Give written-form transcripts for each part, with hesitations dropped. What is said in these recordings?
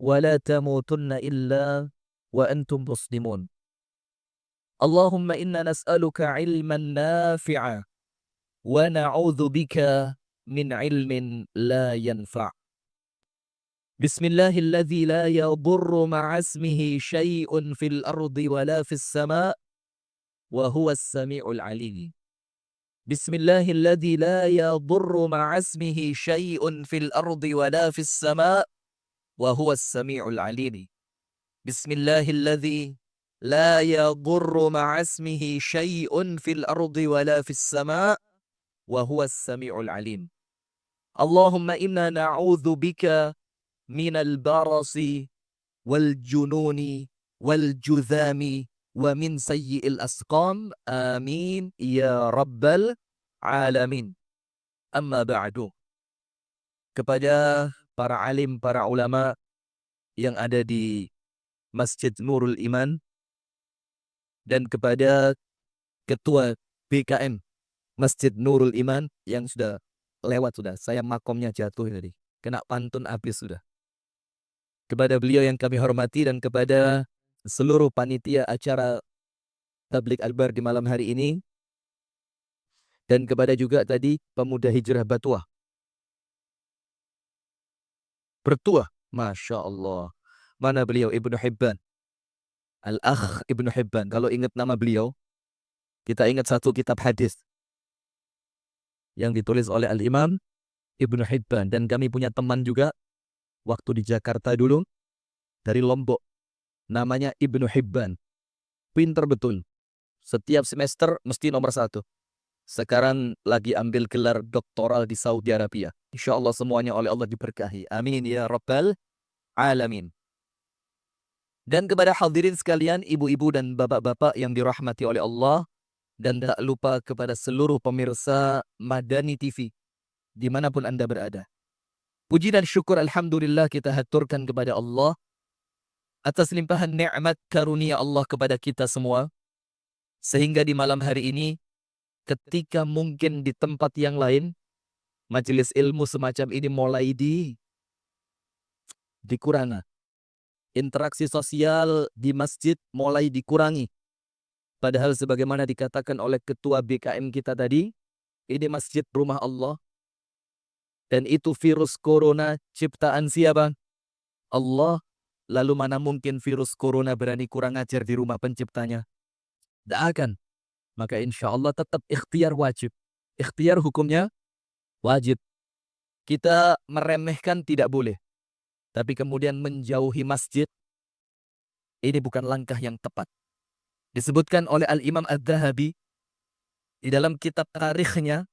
ولا تموتن إلا وأنتم مسلمون. اللهم إنا نسألك علما نافعا ونعوذ بك من علم لا ينفع. بسم الله الذي لا يضر مع اسمه شيء في الأرض ولا في السماء وهو السميع العليم. بسم الله الذي لا يضر مع اسمه شيء في الأرض ولا في السماء وهو السميع العليم. بسم الله الذي لا يضر مع اسمه شيء في الأرض ولا في السماء وهو السميع العليم. اللهم إنا نعوذ بك من البرص والجنون والجذام ومن سيء الأسقام. آمين يا رب العالمين. Amma ba'du. Kepada para alim, para ulama yang ada di Masjid Nurul Iman dan kepada ketua BKM Masjid Nurul Iman yang sudah lewat sudah. Saya makomnya jatuh tadi. Kena pantun habis sudah. Kepada beliau yang kami hormati dan kepada seluruh panitia acara Tablik Akbar di malam hari ini. Dan kepada juga tadi pemuda hijrah Batuah. Bertuah. Masya Allah. Mana beliau? Ibnu Hibban. Al-Akh Ibnu Hibban. Kalau ingat nama beliau, kita ingat satu kitab hadis yang ditulis oleh Al-Imam Ibnu Hibban. Dan kami punya teman juga waktu di Jakarta dulu dari Lombok. Namanya Ibnu Hibban. Pinter betul. Setiap semester mesti nomor 1. Sekarang lagi ambil gelar doktoral di Saudi Arabia. Insya Allah semuanya oleh Allah diberkahi. Amin ya Rabbal Alamin. Dan kepada hadirin sekalian, ibu-ibu dan bapak-bapak yang dirahmati oleh Allah. Dan tak lupa kepada seluruh pemirsa Madani TV. Dimanapun Anda berada. Puji dan syukur Alhamdulillah kita haturkan kepada Allah. Atas limpahan nikmat karunia Allah kepada kita semua. Sehingga di malam hari ini, ketika mungkin di tempat yang lain, majelis ilmu semacam ini mulai dikurangi. Interaksi sosial di masjid mulai dikurangi. Padahal sebagaimana dikatakan oleh ketua BKM kita tadi, ini masjid rumah Allah. Dan itu virus corona ciptaan siapa? Allah. Lalu mana mungkin virus corona berani kurang ajar di rumah penciptanya? Tidak akan. Maka insya Allah tetap ikhtiar wajib. Ikhtiar hukumnya wajib. Kita meremehkan tidak boleh. Tapi kemudian menjauhi masjid, ini bukan langkah yang tepat. Disebutkan oleh Al-Imam Adz-Dzahabi, di dalam kitab tarikhnya,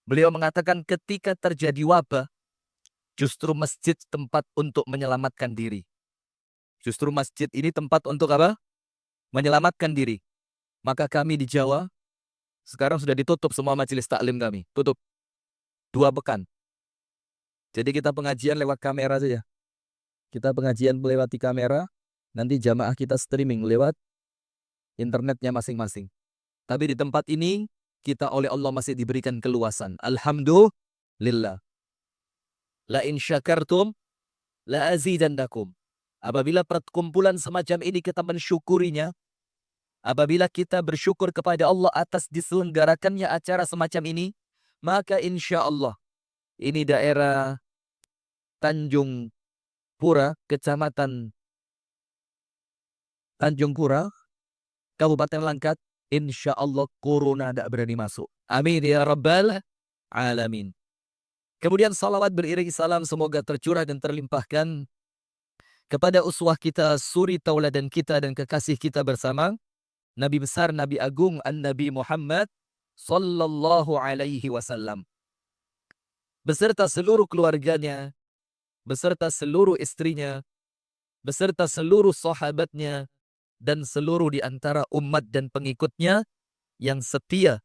beliau mengatakan ketika terjadi wabah, justru masjid tempat untuk menyelamatkan diri. Justru masjid ini tempat untuk apa? Menyelamatkan diri. Maka kami di Jawa, sekarang sudah ditutup semua majelis taklim kami. Tutup. 2 pekan. Jadi kita pengajian lewat kamera saja. Kita pengajian melewati kamera, nanti jamaah kita streaming lewat internetnya masing-masing. Tapi di tempat ini, kita oleh Allah masih diberikan keluasan. Alhamdulillah. La in syakartum, la azidannakum. Apabila perkumpulan semacam ini kita mensyukurinya, apabila kita bersyukur kepada Allah atas diselenggarakannya acara semacam ini, maka insya Allah, ini daerah Tanjung Pura, Kecamatan Tanjung Pura, Kabupaten Langkat, insya Allah corona tidak berani masuk. Amin ya Rabbal Alamin. Kemudian salawat beriringi salam semoga tercurah dan terlimpahkan kepada uswah kita, suri tauladan kita dan kekasih kita bersama, Nabi besar, Nabi agung, An-Nabi Muhammad sallallahu alaihi wasallam. Beserta seluruh keluarganya, beserta seluruh istrinya, beserta seluruh sahabatnya, dan seluruh di antara umat dan pengikutnya yang setia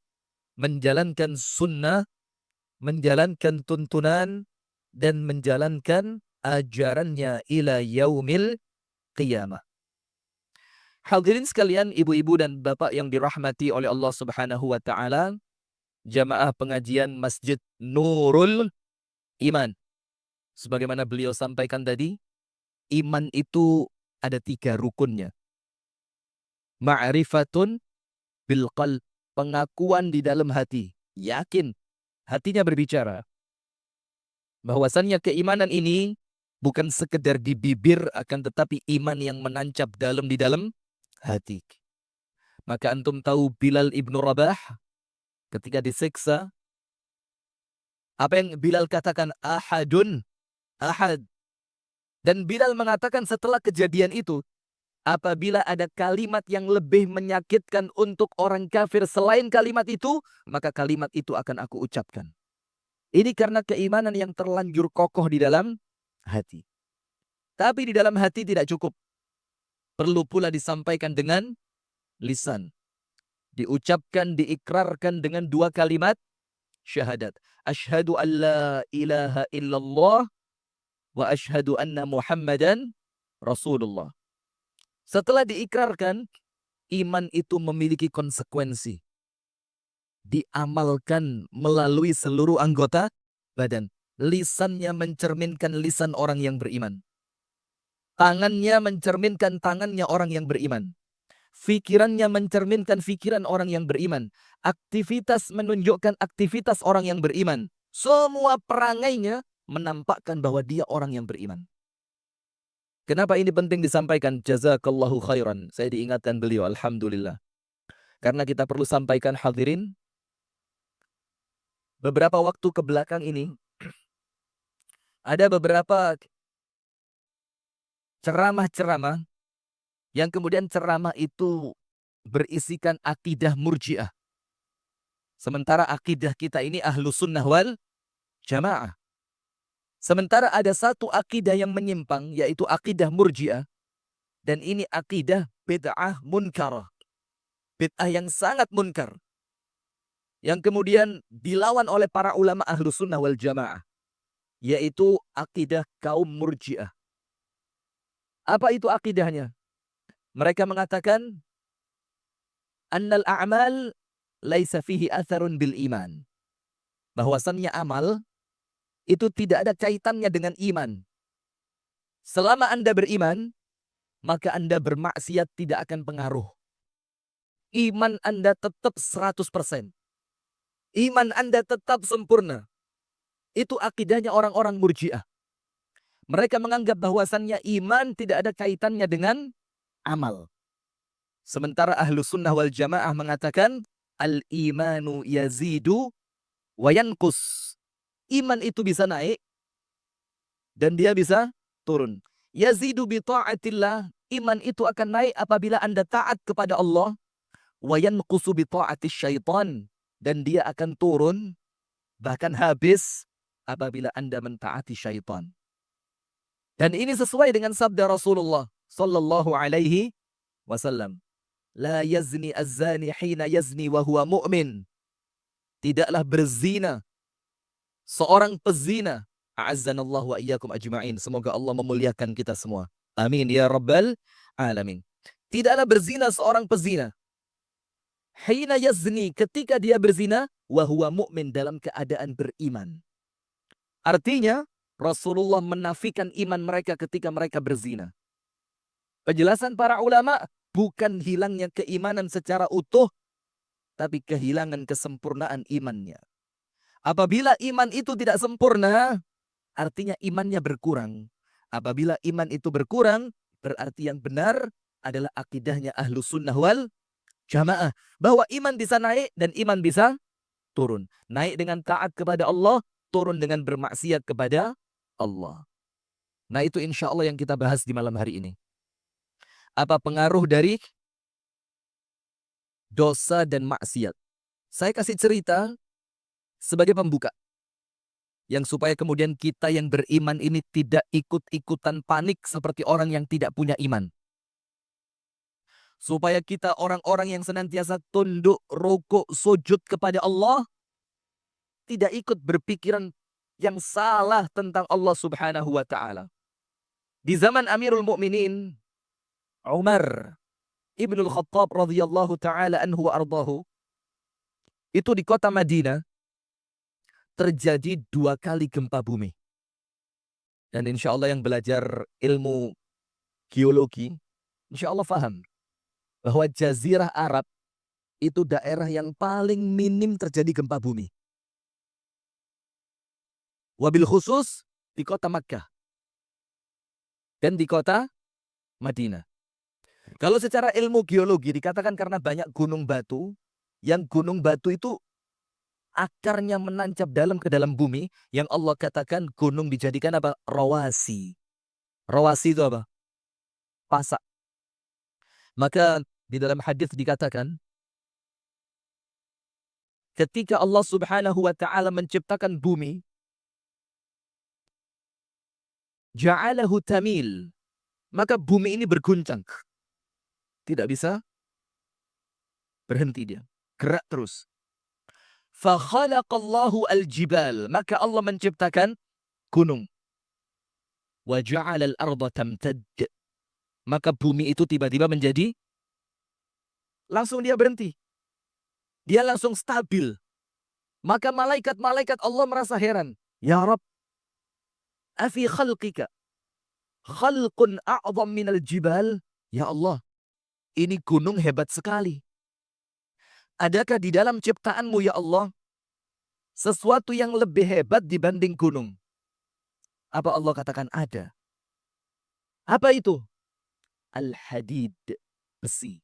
menjalankan sunnah, menjalankan tuntunan, dan menjalankan ajarannya ila yaumil qiyamah. Hadirin sekalian, ibu-ibu dan bapak yang dirahmati oleh Allah Subhanahu wa taala, jamaah pengajian Masjid Nurul Iman. Sebagaimana beliau sampaikan tadi, iman itu ada 3 rukunnya. Ma'rifatun bil qalb, pengakuan di dalam hati. Yakin, hatinya berbicara. Bahwasannya keimanan ini bukan sekedar di bibir, akan tetapi iman yang menancap dalam di dalam hati. Maka antum tahu Bilal ibnu Rabah ketika disiksa, apa yang Bilal katakan? Ahadun, ahad. Dan Bilal mengatakan setelah kejadian itu, apabila ada kalimat yang lebih menyakitkan untuk orang kafir selain kalimat itu, maka kalimat itu akan aku ucapkan. Ini karena keimanan yang terlanjur kokoh di dalam hati. Tapi di dalam hati tidak cukup. Perlu pula disampaikan dengan lisan. Diucapkan, diikrarkan dengan 2 kalimat syahadat. Asyhadu an la ilaha illallah wa asyhadu anna Muhammadan Rasulullah. Setelah diikrarkan, iman itu memiliki konsekuensi. Diamalkan melalui seluruh anggota badan. Lisannya mencerminkan lisan orang yang beriman. Tangannya mencerminkan tangannya orang yang beriman. Fikirannya mencerminkan fikiran orang yang beriman. Aktivitas menunjukkan aktivitas orang yang beriman. Semua perangainya menampakkan bahwa dia orang yang beriman. Kenapa ini penting disampaikan? Jazakallahu khairan. Saya diingatkan beliau, alhamdulillah. Karena kita perlu sampaikan hadirin, beberapa waktu ke belakang ini, ada beberapa ceramah-ceramah yang kemudian ceramah itu berisikan akidah murji'ah. Sementara akidah kita ini ahlus sunnah wal jamaah. Sementara ada satu akidah yang menyimpang, yaitu akidah murji'ah. Dan ini akidah bid'ah munkarah. Bid'ah yang sangat munkar. Yang kemudian dilawan oleh para ulama ahlus sunnah wal jamaah. Yaitu akidah kaum murji'ah. Apa itu akidahnya? Mereka mengatakan, annal a'mal laisa fihi atharun bil iman. Bahwasannya amal itu tidak ada kaitannya dengan iman. Selama Anda beriman, maka Anda bermaksiat tidak akan pengaruh. Iman Anda tetap 100%. Iman Anda tetap sempurna. Itu akidahnya orang-orang murji'ah. Mereka menganggap bahwasannya iman tidak ada kaitannya dengan amal. Sementara ahlu sunnah wal jamaah mengatakan, al-imanu yazidu wa yanqus. Iman itu bisa naik dan dia bisa turun. Yazidu bi ta'atillah. Iman itu akan naik apabila Anda taat kepada Allah. Wa yanqusu bi ta'atis syaitan. Dan dia akan turun, bahkan habis, apabila Anda mentaati syaitan. Dan ini sesuai dengan sabda Rasulullah sallallahu alaihi wasallam. La yazni az-zani hina yazni wa huwa mu'min. Tidaklah berzina seorang pezina. A'azzanallahu wa iyyakum ajma'in. Semoga Allah memuliakan kita semua. Amin ya rabbal alamin. Tidaklah berzina seorang pezina. Hina yazni, ketika dia berzina, wa huwa mu'min, dalam keadaan beriman. Artinya, Rasulullah menafikan iman mereka ketika mereka berzina. Penjelasan para ulama, bukan hilangnya keimanan secara utuh, tapi kehilangan kesempurnaan imannya. Apabila iman itu tidak sempurna, artinya imannya berkurang. Apabila iman itu berkurang, berarti yang benar adalah akidahnya ahlu sunnah wal jamaah. Bahwa iman bisa naik dan iman bisa turun. Naik dengan taat kepada Allah, turun dengan bermaksiat kepada Allah. Nah, itu insya Allah yang kita bahas di malam hari ini. Apa pengaruh dari dosa dan maksiat? Saya kasih cerita sebagai pembuka. Yang supaya kemudian kita yang beriman ini tidak ikut-ikutan panik seperti orang yang tidak punya iman. Supaya kita orang-orang yang senantiasa tunduk, rukuk, sujud kepada Allah, tidak ikut berpikiran yang salah tentang Allah subhanahu wa ta'ala. Di zaman Amirul Mukminin Umar Ibnul Khattab radhiyallahu ta'ala anhu wa ardahu, itu di kota Madinah terjadi 2 kali gempa bumi. Dan insya Allah yang belajar ilmu geologi, insya Allah paham bahwa Jazirah Arab itu daerah yang paling minim terjadi gempa bumi. Wabil khusus di kota Makkah dan di kota Madinah. Kalau secara ilmu geologi dikatakan karena banyak gunung batu, yang gunung batu itu akarnya menancap dalam ke dalam bumi, yang Allah katakan gunung dijadikan apa? Rawasi. Rawasi itu apa? Pasak. Maka di dalam hadis dikatakan, ketika Allah Subhanahu wa taala menciptakan bumi, ja'alahu tamil, maka bumi ini berguncang. Tidak bisa berhenti dia. Gerak terus. Fakhalaqallahu al-jibal, maka Allah menciptakan gunung. Wa ja'ala al-arda tamtad, maka bumi itu tiba-tiba menjadi, langsung dia berhenti. Dia langsung stabil. Maka malaikat-malaikat Allah merasa heran. Ya Rabb, afi khalqika khalqun a'zam minal jibal? Ya Allah, ini gunung hebat sekali. Adakah di dalam ciptaanmu ya Allah sesuatu yang lebih hebat dibanding gunung? Apa Allah katakan? Ada. Apa itu? Al-hadid, besi.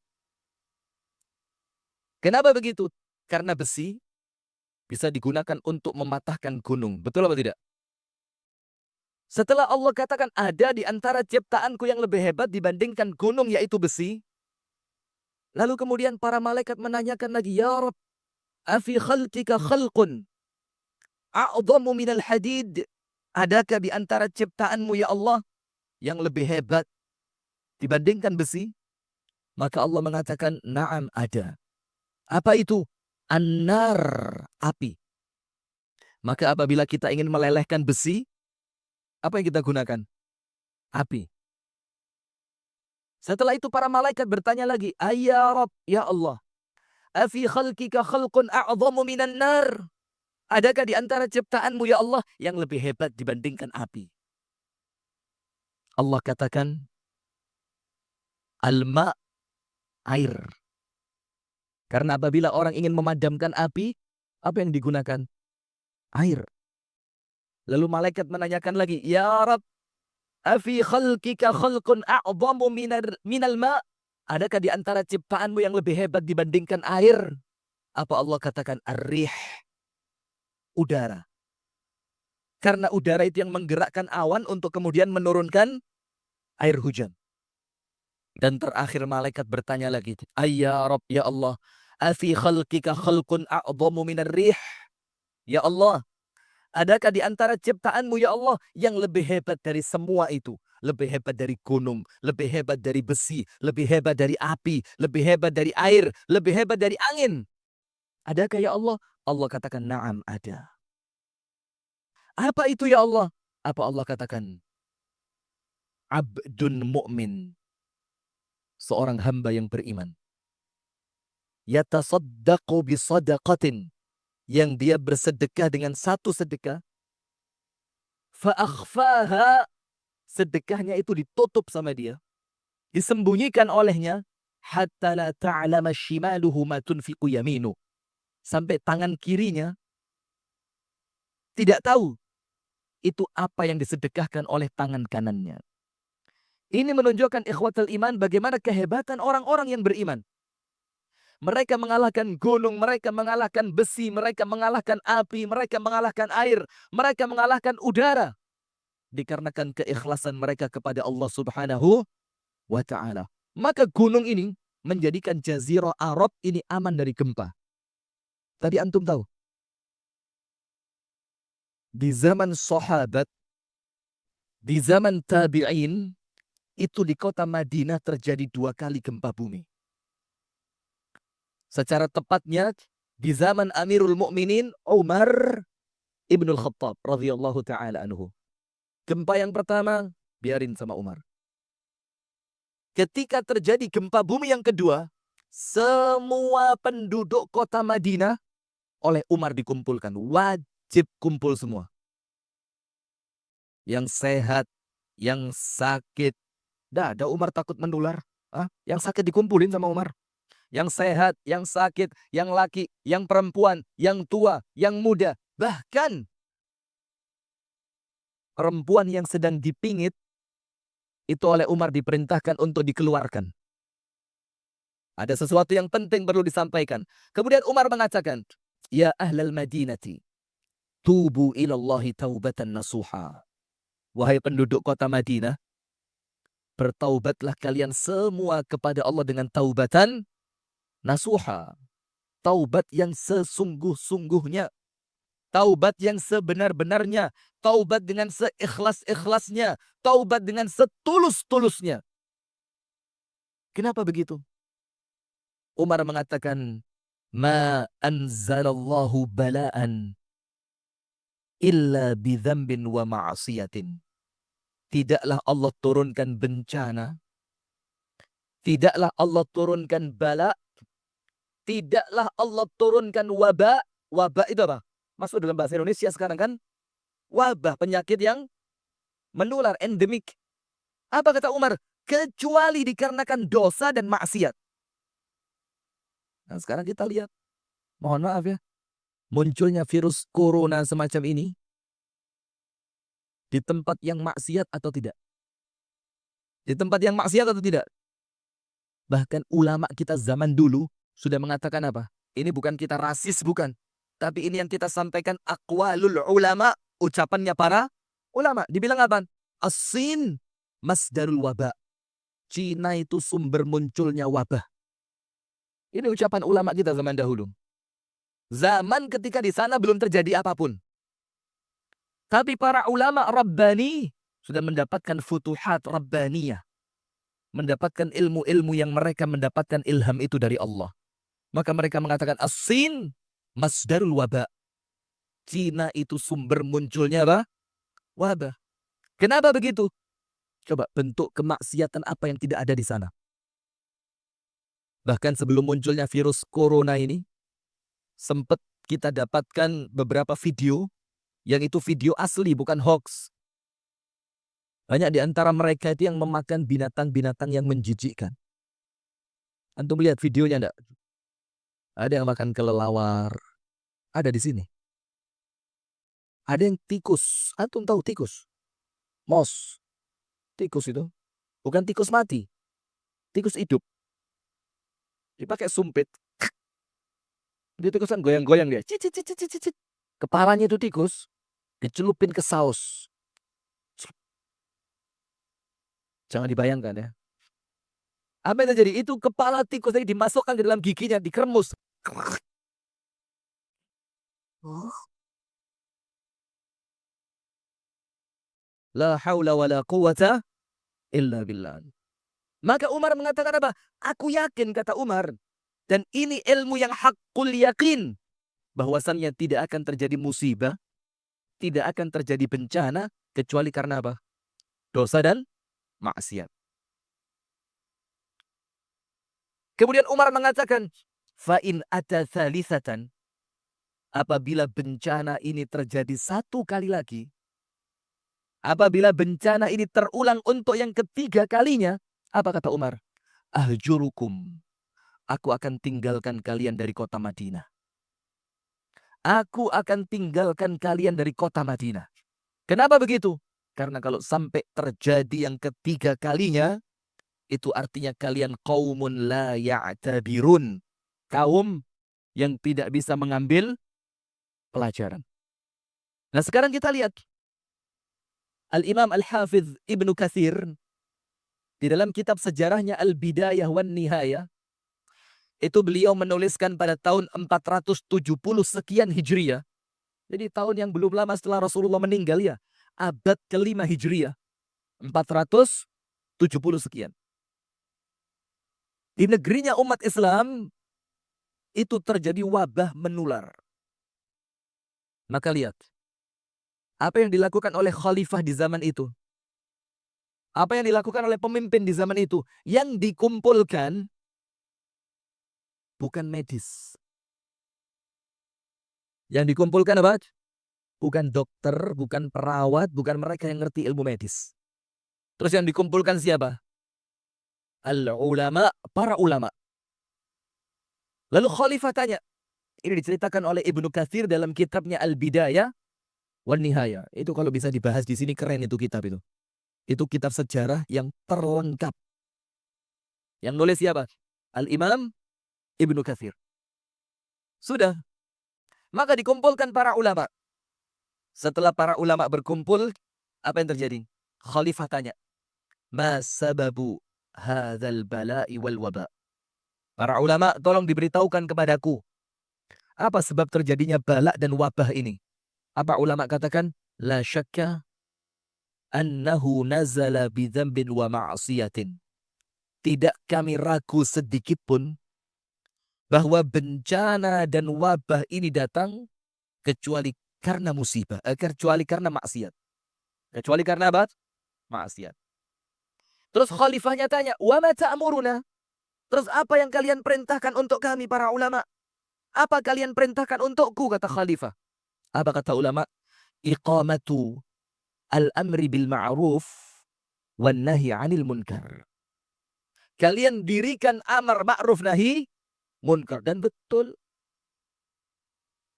Kenapa begitu? Karena besi bisa digunakan untuk mematahkan gunung. Betul apa tidak? Setelah Allah katakan ada di antara ciptaanku yang lebih hebat dibandingkan gunung, yaitu besi. Lalu kemudian para malaikat menanyakan lagi, Ya Rabb, afi khalqika khalqun a'zamu minal hadid? Adakah di antara ciptaanmu ya Allah yang lebih hebat dibandingkan besi? Maka Allah mengatakan, na'am, ada. Apa itu? An-nar, api. Maka apabila kita ingin melelehkan besi, apa yang kita gunakan? Api. Setelah itu para malaikat bertanya lagi, ya Rabb, ya Allah, afi khalqika khalqun a'zamu minan nar? Adakah di antara ciptaanmu ya Allah yang lebih hebat dibandingkan api? Allah katakan, al-ma', air. Karena apabila orang ingin memadamkan api, apa yang digunakan? Air. Lalu malaikat menanyakan lagi, Ya Rabb, afi khalqika khalqun a'zamu minal ma'? Adakah di antara ciptaanmu yang lebih hebat dibandingkan air? Apa Allah katakan? Ar-rih, udara. Karena udara itu yang menggerakkan awan untuk kemudian menurunkan air hujan. Dan terakhir malaikat bertanya lagi, ya Rabb, ya Allah, afi khalqika khalqun a'zamu minar rih? Ya Allah, adakah di antara ciptaanmu ya Allah yang lebih hebat dari semua itu? Lebih hebat dari gunung, lebih hebat dari besi, lebih hebat dari api, lebih hebat dari air, lebih hebat dari angin. Adakah ya Allah? Allah katakan, na'am, ada. Apa itu ya Allah? Apa Allah katakan? Abdun mu'min, seorang hamba yang beriman. Yatasaddaqu bisadaqatin, yang dia bersedekah dengan satu sedekah. Fa'akhfaha, sedekahnya itu ditutup sama dia, disembunyikan olehnya. Hatta la ta'lama shimaluhu ma tunfiqu yaminu, sampai tangan kirinya tidak tahu itu apa yang disedekahkan oleh tangan kanannya. Ini menunjukkan ikhwatul iman bagaimana kehebatan orang-orang yang beriman. Mereka mengalahkan gunung, mereka mengalahkan besi, mereka mengalahkan api, mereka mengalahkan air, mereka mengalahkan udara. Dikarenakan keikhlasan mereka kepada Allah Subhanahu wa ta'ala. Maka gunung ini menjadikan Jazirah Arab ini aman dari gempa. Tadi antum tahu, di zaman sahabat, di zaman tabi'in, itu di kota Madinah terjadi 2 kali gempa bumi. Secara tepatnya di zaman Amirul Mukminin Umar Ibnul Khattab radhiyallahu taala anhu. Gempa yang pertama biarin sama Umar. Ketika terjadi gempa bumi yang kedua, semua penduduk kota Madinah oleh Umar dikumpulkan. Wajib kumpul semua. Yang sehat, yang sakit, Dah ada Umar takut menular. Yang sakit dikumpulin sama Umar. Yang sehat, yang sakit, yang laki, yang perempuan, yang tua, yang muda. Bahkan perempuan yang sedang dipingit, itu oleh Umar diperintahkan untuk dikeluarkan. Ada sesuatu yang penting perlu disampaikan. Kemudian Umar mengatakan, Ya ahlal madinati, tubu ilallahi taubatan nasuha. Wahai penduduk kota Madinah, bertaubatlah kalian semua kepada Allah dengan taubatan nasuha. Taubat yang sesungguh-sungguhnya. Taubat yang sebenar-benarnya. Taubat dengan seikhlas-ikhlasnya. Taubat dengan setulus-tulusnya. Kenapa begitu? Umar mengatakan, Ma anzalallahu bala'an illa bidzambin wa ma'asiyatin. Tidaklah Allah turunkan bencana. Tidaklah Allah turunkan bala. Tidaklah Allah turunkan wabah. Wabah itu apa? Masuk dalam bahasa Indonesia sekarang kan? Wabah, penyakit yang menular, endemik. Apa kata Umar? Kecuali dikarenakan dosa dan maksiat. Nah sekarang kita lihat. Mohon maaf ya. Munculnya virus corona semacam ini. Di tempat yang maksiat atau tidak? Di tempat yang maksiat atau tidak? Bahkan ulama kita zaman dulu sudah mengatakan apa? Ini bukan kita rasis, bukan. Tapi ini yang kita sampaikan aqwalul ulama. Ucapannya para ulama. Dibilang apa? As-Sin masdarul wabah. Cina itu sumber munculnya wabah. Ini ucapan ulama kita zaman dahulu. Zaman ketika di sana belum terjadi apapun. Tapi para ulama Rabbani sudah mendapatkan futuhat Rabbaniyah. Mendapatkan ilmu-ilmu yang mereka mendapatkan ilham itu dari Allah. Maka mereka mengatakan As-Sin masdarul wabah. Cina itu sumber munculnya apa? Wabah. Kenapa begitu? Coba bentuk kemaksiatan apa yang tidak ada di sana. Bahkan sebelum munculnya virus corona ini, sempat kita dapatkan beberapa video, yang itu video asli bukan hoax. Banyak di antara mereka itu yang memakan binatang-binatang yang menjijikkan. Antum lihat videonya enggak? Ada yang makan kelelawar. Ada di sini. Ada yang tikus. Antum tahu tikus? Mos. Tikus itu. Bukan tikus mati. Tikus hidup. Dipakai sumpit. Dia tikus kan goyang-goyang dia. Cicit, cicit, cicit, cicit. Kepalanya itu tikus. Dicelupin ke saus. Jangan dibayangkan ya. Apa yang terjadi? Itu kepala tikus tadi dimasukkan ke dalam giginya. Dikeremus. La haula wa la quwata illa billah. Maka Umar mengatakan apa? Aku yakin, kata Umar. Dan ini ilmu yang hakul yakin. Bahwasannya tidak akan terjadi musibah. Tidak akan terjadi bencana. Kecuali karena apa? Dosa dan maksiat. Kemudian Umar mengatakan, Fa'in ata thalithatan. Apabila bencana ini terjadi satu kali lagi. Apabila bencana ini terulang untuk yang ketiga kalinya. Apa kata Umar? Ahjurukum. Aku akan tinggalkan kalian dari kota Madinah. Aku akan tinggalkan kalian dari kota Madinah. Kenapa begitu? Karena kalau sampai terjadi yang ketiga kalinya, itu artinya kalian qaumun la ya'tabirun. Kaum yang tidak bisa mengambil pelajaran. Nah sekarang kita lihat. Al-Imam Al-Hafidh Ibnu Katsir di dalam kitab sejarahnya Al-Bidayah wan Nihayah, itu beliau menuliskan pada tahun 470 sekian Hijriyah. Jadi tahun yang belum lama setelah Rasulullah meninggal ya. Abad ke-5 Hijriyah. 470 sekian. Di negerinya umat Islam, itu terjadi wabah menular. Maka lihat. Apa yang dilakukan oleh khalifah di zaman itu? Apa yang dilakukan oleh pemimpin di zaman itu? Yang dikumpulkan bukan medis. Yang dikumpulkan apa? Bukan dokter, bukan perawat, bukan mereka yang ngerti ilmu medis. Terus yang dikumpulkan siapa? Al-ulama, para ulama. Lalu khalifah tanya, ini diceritakan oleh Ibnu Katsir dalam kitabnya Al-Bidayah wan Nihayah. Itu kalau bisa dibahas di sini keren itu kitab itu. Itu kitab sejarah yang terlengkap. Yang nulis siapa? Al-Imam Ibnu Katsir. Sudah. Maka dikumpulkan para ulama. Setelah para ulama berkumpul, apa yang terjadi? Khalifah tanya, "Ma sababu hadzal bala'i wal waba?" Para ulama, tolong diberitahukan kepadaku, apa sebab terjadinya bala dan wabah ini? Apa ulama katakan? La syakka annahu nazala bidzambin wa ma'asiyatin. Tidak kami ragu sedikit pun bahwa bencana dan wabah ini datang kecuali karena musibah, kecuali karena maksiat. Kecuali karena apa? Maksiat. Terus khalifahnya tanya, "Wa ma ta'muruna?" Terus apa yang kalian perintahkan untuk kami para ulama? Apa kalian perintahkan untukku, kata khalifah? Apa kata ulama? Iqamatu al-amri bil ma'ruf wan nahi 'anil munkar. Kalian dirikan amar ma'ruf nahi munkar. Dan betul.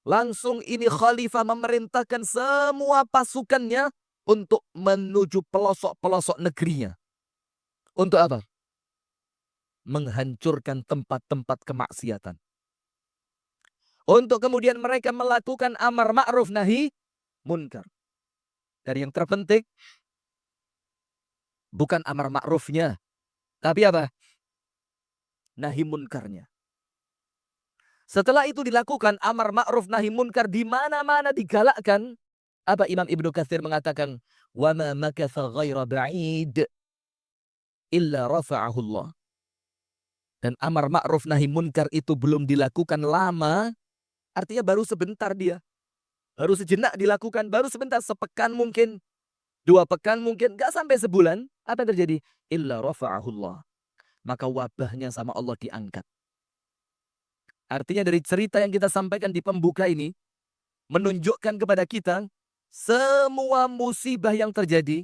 Langsung ini khalifah memerintahkan semua pasukannya untuk menuju pelosok-pelosok negerinya. Untuk apa? Menghancurkan tempat-tempat kemaksiatan. Untuk kemudian mereka melakukan amar ma'ruf nahi munkar. Dan yang terpenting, bukan amar ma'rufnya, tapi apa? Nahi munkarnya. Setelah itu dilakukan amar ma'ruf nahi munkar di mana-mana digalakkan. Apa Imam Ibnu Katsir mengatakan? Wa ma makatha ghaira ba'id illa rafa'ahu Allah. Dan amar ma'ruf nahi munkar itu belum dilakukan lama, artinya baru sebentar dia. Baru sejenak dilakukan, baru sebentar, sepekan mungkin, 2 pekan mungkin, gak sampai sebulan. Apa yang terjadi? Illa rafa'ahu Allah. Maka wabahnya sama Allah diangkat. Artinya dari cerita yang kita sampaikan di pembuka ini, menunjukkan kepada kita, semua musibah yang terjadi,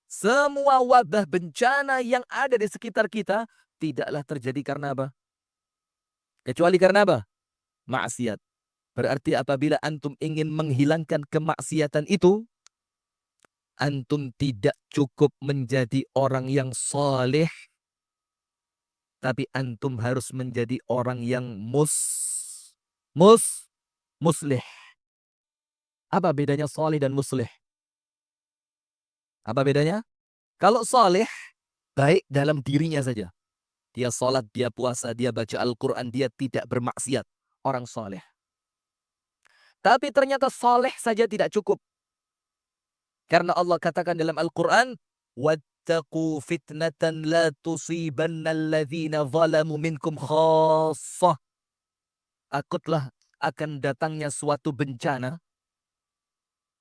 semua wabah bencana yang ada di sekitar kita, tidaklah terjadi karena apa? Kecuali karena apa? Maksiat. Berarti apabila antum ingin menghilangkan kemaksiatan itu, antum tidak cukup menjadi orang yang soleh, tapi antum harus menjadi orang yang muslih. Apa bedanya soleh dan muslih? Apa bedanya? Kalau soleh, baik dalam dirinya saja. Dia sholat, dia puasa, dia baca Al-Quran, dia tidak bermaksiat. Orang soleh. Tapi ternyata soleh saja tidak cukup. Karena Allah katakan dalam Al-Quran, "Wattaqu fitnatan la tusibanna alladhina zalamu minkum khassah." Takutlah akan datangnya suatu bencana.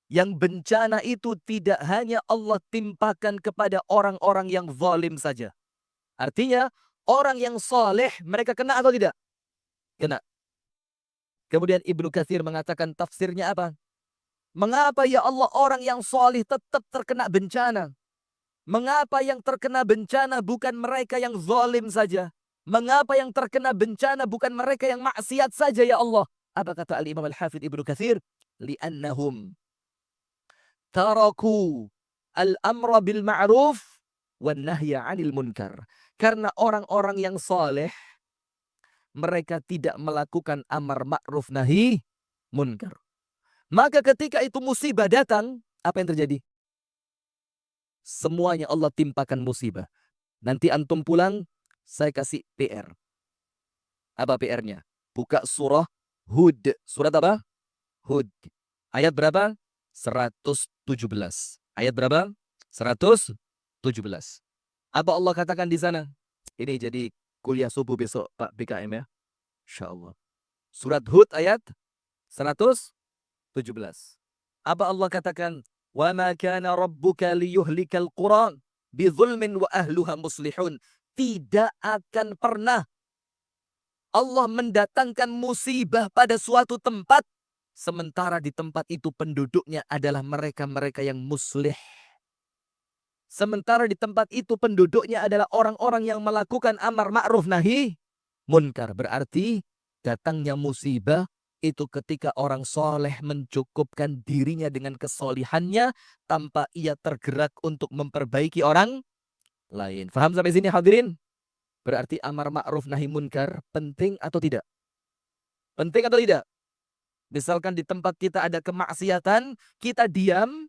Yang bencana itu tidak hanya Allah timpakan kepada orang-orang yang zalim saja. Artinya, orang yang soleh, mereka kena atau tidak? Kena. Kemudian Ibnu Katsir mengatakan tafsirnya apa? Mengapa ya Allah orang yang soleh tetap terkena bencana? Mengapa yang terkena bencana bukan mereka yang zalim saja? Mengapa yang terkena bencana bukan mereka yang maksiat saja ya Allah? Apa kata Al-Imam Al-Hafidh Ibnu Katsir? Li'annahum taraku al-amra bil ma'ruf wan nahya 'anil munkar. Karena orang-orang yang soleh, mereka tidak melakukan amar ma'ruf nahi munkar. Maka ketika itu musibah datang, apa yang terjadi? Semuanya Allah timpakan musibah. Nanti antum pulang, saya kasih PR. Apa PR-nya? Buka surah Hud. Surat apa? Hud. Ayat berapa? 117. Ayat berapa? 117. Apa Allah katakan di sana? Ini jadi kuliah subuh besok Pak BKM ya. Insya Allah. Surat Hud ayat 117. Apa Allah katakan? Wa ma kana rabbuka liyuhlikal qura bizulmin wa ahluha muslihun. Tidak akan pernah Allah mendatangkan musibah pada suatu tempat, sementara di tempat itu penduduknya adalah mereka-mereka yang muslih. Sementara di tempat itu penduduknya adalah orang-orang yang melakukan amar ma'ruf nahi munkar. Berarti datangnya musibah itu ketika orang soleh mencukupkan dirinya dengan kesolihannya tanpa ia tergerak untuk memperbaiki orang lain. Faham sampai sini hadirin? Berarti amar ma'ruf nahi munkar penting atau tidak? Penting atau tidak? Misalkan di tempat kita ada kemaksiatan, kita diam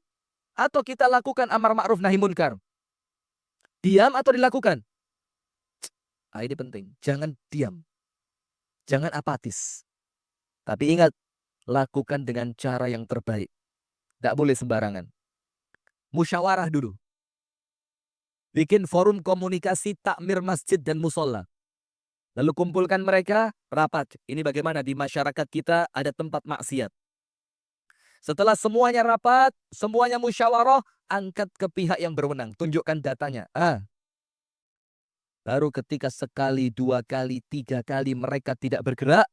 atau kita lakukan amar ma'ruf nahi munkar? Diam atau dilakukan? Nah, ini penting. Jangan diam. Jangan apatis. Tapi ingat, lakukan dengan cara yang terbaik. Tidak boleh sembarangan. Musyawarah dulu. Bikin forum komunikasi takmir masjid dan musola. Lalu kumpulkan mereka, rapat. Ini bagaimana di masyarakat kita ada tempat maksiat. Setelah semuanya rapat, semuanya musyawarah, angkat ke pihak yang berwenang. Tunjukkan datanya. Baru ketika sekali, 2 kali, 3 kali mereka tidak bergerak,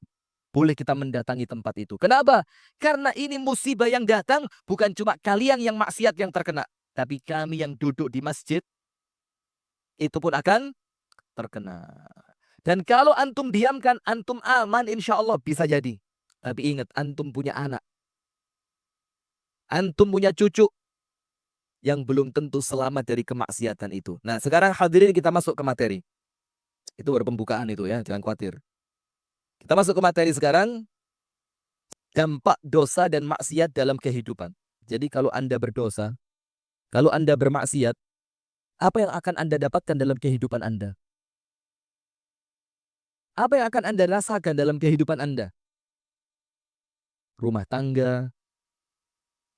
boleh kita mendatangi tempat itu. Kenapa? Karena ini musibah yang datang bukan cuma kalian yang maksiat yang terkena. Tapi kami yang duduk di masjid, itu pun akan terkena. Dan kalau antum diamkan, antum aman insya Allah bisa jadi. Tapi ingat, antum punya anak. Antum punya cucu yang belum tentu selamat dari kemaksiatan itu. Nah sekarang hadirin kita masuk ke materi. Itu baru pembukaan itu ya, jangan khawatir. Kita masuk ke materi sekarang. Dampak dosa dan maksiat dalam kehidupan. Jadi kalau Anda berdosa, kalau Anda bermaksiat, apa yang akan Anda dapatkan dalam kehidupan Anda? Apa yang akan Anda rasakan dalam kehidupan Anda? Rumah tangga,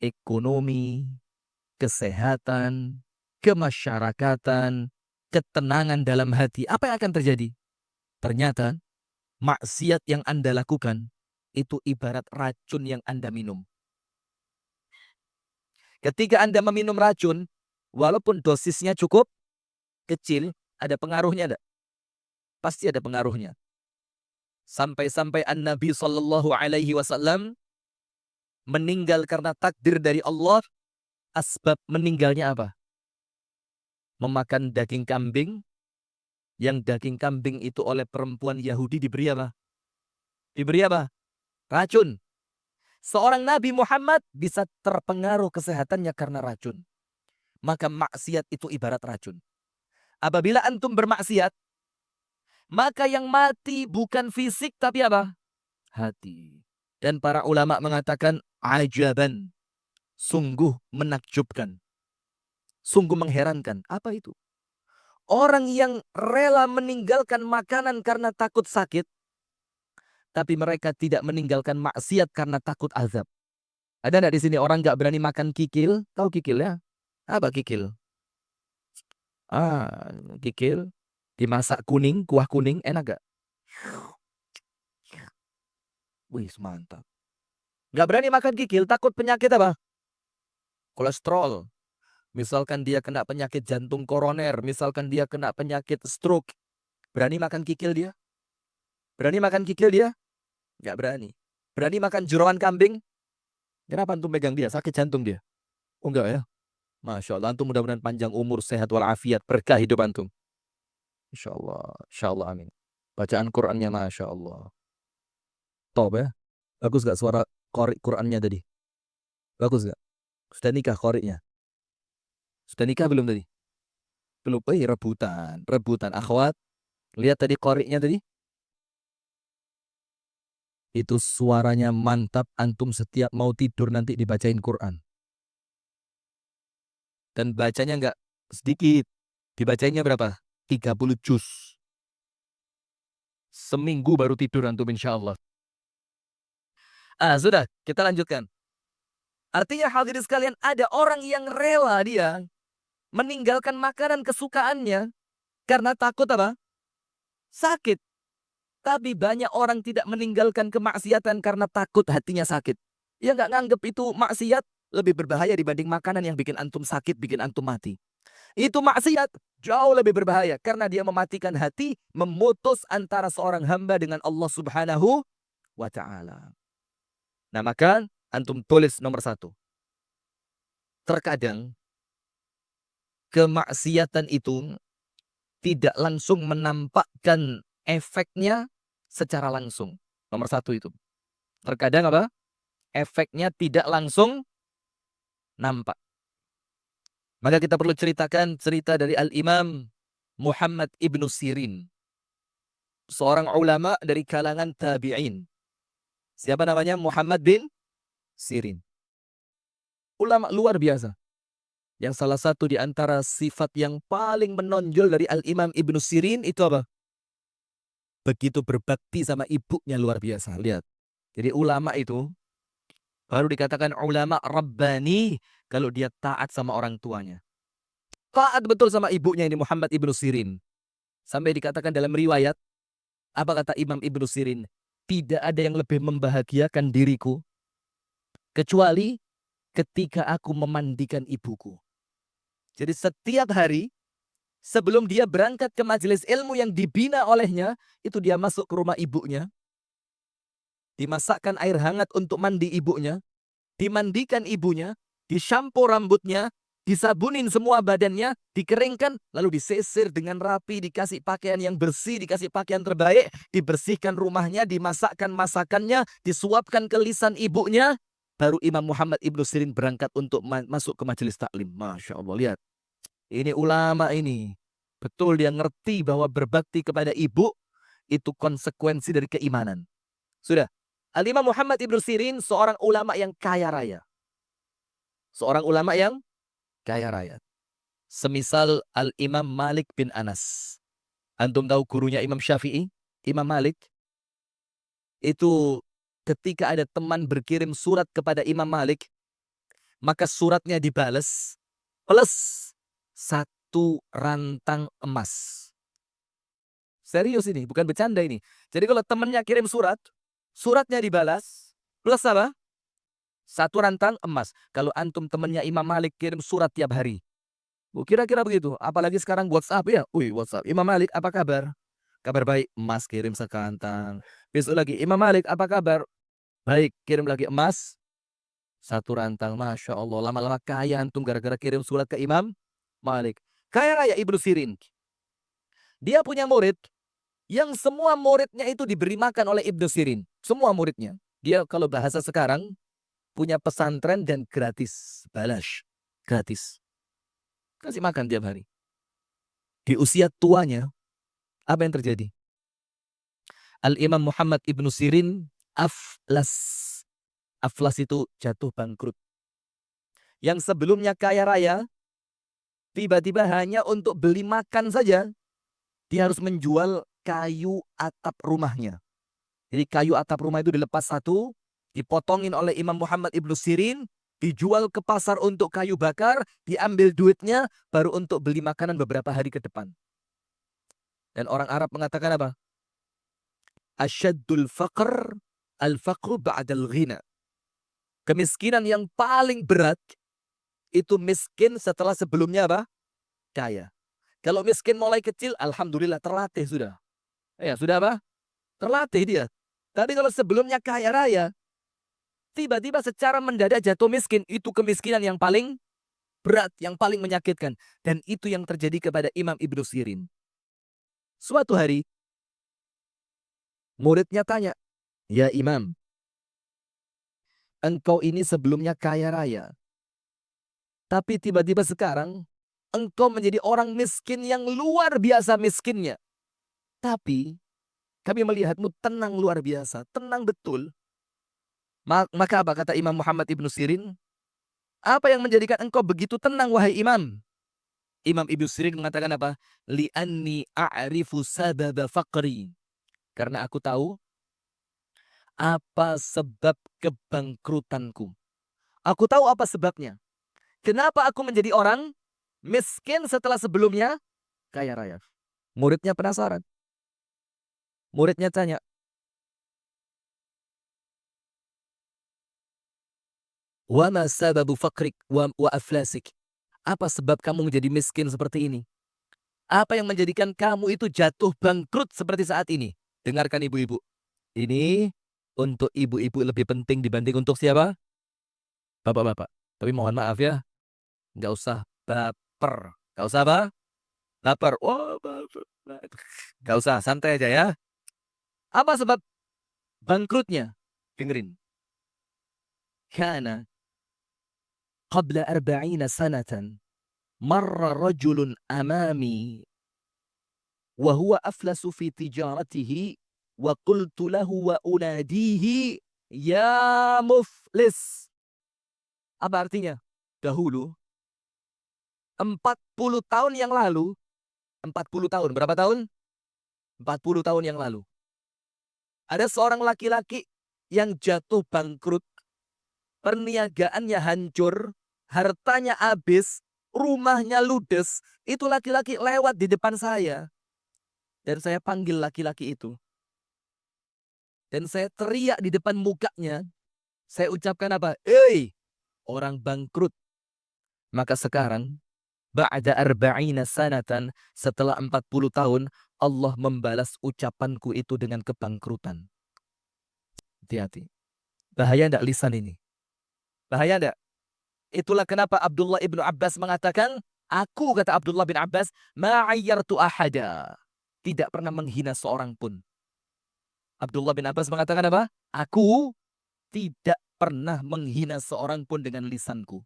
ekonomi, kesehatan, kemasyarakatan, ketenangan dalam hati. Apa yang akan terjadi? Ternyata maksiat yang Anda lakukan itu ibarat racun yang Anda minum. Ketika Anda meminum racun, walaupun dosisnya cukup kecil, ada pengaruhnya enggak? Pasti ada pengaruhnya. Sampai-sampai An-Nabi SAW meninggal karena takdir dari Allah. Asbab meninggalnya apa? Memakan daging kambing, yang daging kambing itu oleh perempuan Yahudi diberi apa? Diberi apa? Racun. Seorang Nabi Muhammad bisa terpengaruh kesehatannya karena racun. Maka maksiat itu ibarat racun. Apabila antum bermaksiat, maka yang mati bukan fisik tapi apa? Hati. Dan para ulama mengatakan ajaban. Sungguh menakjubkan. Sungguh mengherankan. Apa itu? Orang yang rela meninggalkan makanan karena takut sakit, tapi mereka tidak meninggalkan maksiat karena takut azab. Ada enggak di sini orang nggak berani makan kikil? Tahu kikil ya? Apa kikil? Kikil dimasak kuning, kuah kuning, enak gak? Wih, mantap. Nggak berani makan kikil, takut penyakit apa? Kolesterol. Misalkan dia kena penyakit jantung koroner, misalkan dia kena penyakit stroke. Berani makan kikil dia? Berani makan kikil dia? Nggak berani. Berani makan jeroan kambing? Kenapa antum pegang dia? Sakit jantung dia? Oh enggak ya? Masya Allah, antum mudah-mudahan panjang umur, sehat walafiat, berkah hidup antum. Insya Allah, amin. Bacaan Qurannya Masya Allah. Top ya? Bagus gak suara qori Qurannya tadi? Bagus gak? Sudah nikah qorinya? Sudah nikah belum tadi? Belum, rebutan. Rebutan, akhwat. Lihat tadi qorinya tadi? Itu suaranya mantap, antum setiap mau tidur nanti dibacain Quran. Dan bacanya nggak sedikit. Dibacanya berapa? 30 juz. Seminggu baru tidur antum insya Allah. Sudah, kita lanjutkan. Artinya hadirin sekalian, ada orang yang rela dia meninggalkan makanan kesukaannya karena takut apa? Sakit. Tapi banyak orang tidak meninggalkan kemaksiatan karena takut hatinya sakit. Ya nggak nganggep itu maksiat lebih berbahaya dibanding makanan yang bikin antum sakit, bikin antum mati. Itu maksiat jauh lebih berbahaya karena dia mematikan hati, memutus antara seorang hamba dengan Allah Subhanahu wa Ta'ala. Nah, maka antum tulis nomor 1. Terkadang kemaksiatan itu tidak langsung menampakkan efeknya secara langsung. Nomor satu itu. Terkadang apa? Efeknya tidak langsung nampak. Maka kita perlu ceritakan cerita dari Al-Imam Muhammad ibnu Sirin. Seorang ulama dari kalangan tabi'in. Siapa namanya? Muhammad bin Sirin. Ulama luar biasa. Yang salah satu di antara sifat yang paling menonjol dari Al-Imam Ibnu Sirin itu apa? Begitu berbakti sama ibunya luar biasa. Lihat. Jadi ulama itu baru dikatakan ulama Rabbani kalau dia taat sama orang tuanya. Taat betul sama ibunya ini Muhammad Ibnu Sirin. Sampai dikatakan dalam riwayat, apa kata Imam Ibnu Sirin? Tidak ada yang lebih membahagiakan diriku kecuali ketika aku memandikan ibuku. Jadi setiap hari sebelum dia berangkat ke majelis ilmu yang dibina olehnya, itu dia masuk ke rumah ibunya, dimasakkan air hangat untuk mandi ibunya, dimandikan ibunya, disampo rambutnya, disabunin semua badannya, dikeringkan, lalu disisir dengan rapi, dikasih pakaian yang bersih, dikasih pakaian terbaik, dibersihkan rumahnya, dimasakkan masakannya, disuapkan ke lisan ibunya, baru Imam Muhammad Ibnu Sirin berangkat untuk masuk ke majelis taklim. Masya Allah, lihat. Ini ulama ini. Betul dia ngerti bahwa berbakti kepada ibu itu konsekuensi dari keimanan. Sudah. Al-Imam Muhammad Ibnu Sirin seorang ulama yang kaya raya. Seorang ulama yang kaya raya. Semisal Al-Imam Malik bin Anas. Antum tahu gurunya Imam Syafi'i? Imam Malik. Itu ketika ada teman berkirim surat kepada Imam Malik, maka suratnya dibalas plus 1 rantang emas. Serius ini, bukan bercanda ini. Jadi kalau temannya kirim surat, suratnya dibalas, plus apa? 1 rantang emas. Kalau antum temannya Imam Malik kirim surat tiap hari. Kira-kira begitu. Apalagi sekarang WhatsApp ya. WhatsApp. Imam Malik, apa kabar? Kabar baik, emas kirim sekantang. Besok lagi, Imam Malik, apa kabar? Baik, kirim lagi emas. 1 rantang, Masya Allah. Lama-lama kaya antum gara-gara kirim surat ke Imam Malik. Kaya raya Ibnu Sirin. Dia punya murid yang semua muridnya itu diberi makan oleh Ibnu Sirin. Semua muridnya. Dia kalau bahasa sekarang punya pesantren dan gratis. Balash. Gratis. Kasih makan tiap hari. Di usia tuanya, apa yang terjadi? Al-Imam Muhammad Ibnu Sirin aflas. Aflas itu jatuh bangkrut. Yang sebelumnya kaya raya, tiba-tiba hanya untuk beli makan saja, dia harus menjual kayu atap rumahnya. Jadi kayu atap rumah itu dilepas satu, dipotongin oleh Imam Muhammad Ibnu Sirin, dijual ke pasar untuk kayu bakar, diambil duitnya, baru untuk beli makanan beberapa hari ke depan. Dan orang Arab mengatakan apa? Asyaddul faqr, al-faqru ba'dal ghina. Kemiskinan yang paling berat, itu miskin setelah sebelumnya apa? Kaya. Kalau miskin mulai kecil, alhamdulillah terlatih sudah. Ya sudah apa? Terlatih dia. Tapi kalau sebelumnya kaya raya, tiba-tiba secara mendadak jatuh miskin, itu kemiskinan yang paling berat, yang paling menyakitkan. Dan itu yang terjadi kepada Imam Ibnu Sirin. Suatu hari, muridnya tanya, "Ya Imam, engkau ini sebelumnya kaya raya. Tapi tiba-tiba sekarang, engkau menjadi orang miskin yang luar biasa miskinnya. Tapi, kami melihatmu tenang luar biasa, tenang betul. Maka apa kata Imam Muhammad Ibnu Sirin? Apa yang menjadikan engkau begitu tenang wahai Imam? Imam Ibnu Sirin mengatakan apa? Li'anni a'rifu sababa faqri. Karena aku tahu apa sebab kebangkrutanku. Aku tahu apa sebabnya. Kenapa aku menjadi orang miskin setelah sebelumnya kaya raya? Muridnya penasaran. Muridnya tanya, "Wa ma sababu faqrik wa aflasik?" Apa sebab kamu menjadi miskin seperti ini? Apa yang menjadikan kamu itu jatuh bangkrut seperti saat ini? Dengarkan ibu-ibu. Ini untuk ibu-ibu lebih penting dibanding untuk siapa? Bapak-bapak. Tapi mohon maaf ya, nggak usah baper. Gak usah apa? Lapar. Oh, gak usah, santai aja ya. Apa sebab bangkrutnya? Dengerin. Kana qabla arba'ina sanatan marra rajulun amami wa huwa aflasu fi tijaratihi wa qultu lahu wa unadihi ya muflis. Apa artinya? Dahulu 40 tahun yang lalu, 40 tahun, berapa tahun? 40 tahun yang lalu. Ada seorang laki-laki yang jatuh bangkrut, perniagaannya hancur, hartanya habis, rumahnya ludes. Itu laki-laki lewat di depan saya. Dan saya panggil laki-laki itu. Dan saya teriak di depan mukanya. Saya ucapkan apa? "Hei, orang bangkrut." Maka sekarang, ba'da arba'ina sanatan, setelah 40 tahun, Allah membalas ucapanku itu dengan kebangkrutan. Hati-hati. Bahaya enggak lisan ini? Bahaya enggak? Itulah kenapa Abdullah ibnu Abbas mengatakan, aku, kata Abdullah bin Abbas, ma'ayyartu ahada. Tidak pernah menghina seorang pun. Abdullah bin Abbas mengatakan apa? Aku tidak pernah menghina seorang pun dengan lisanku.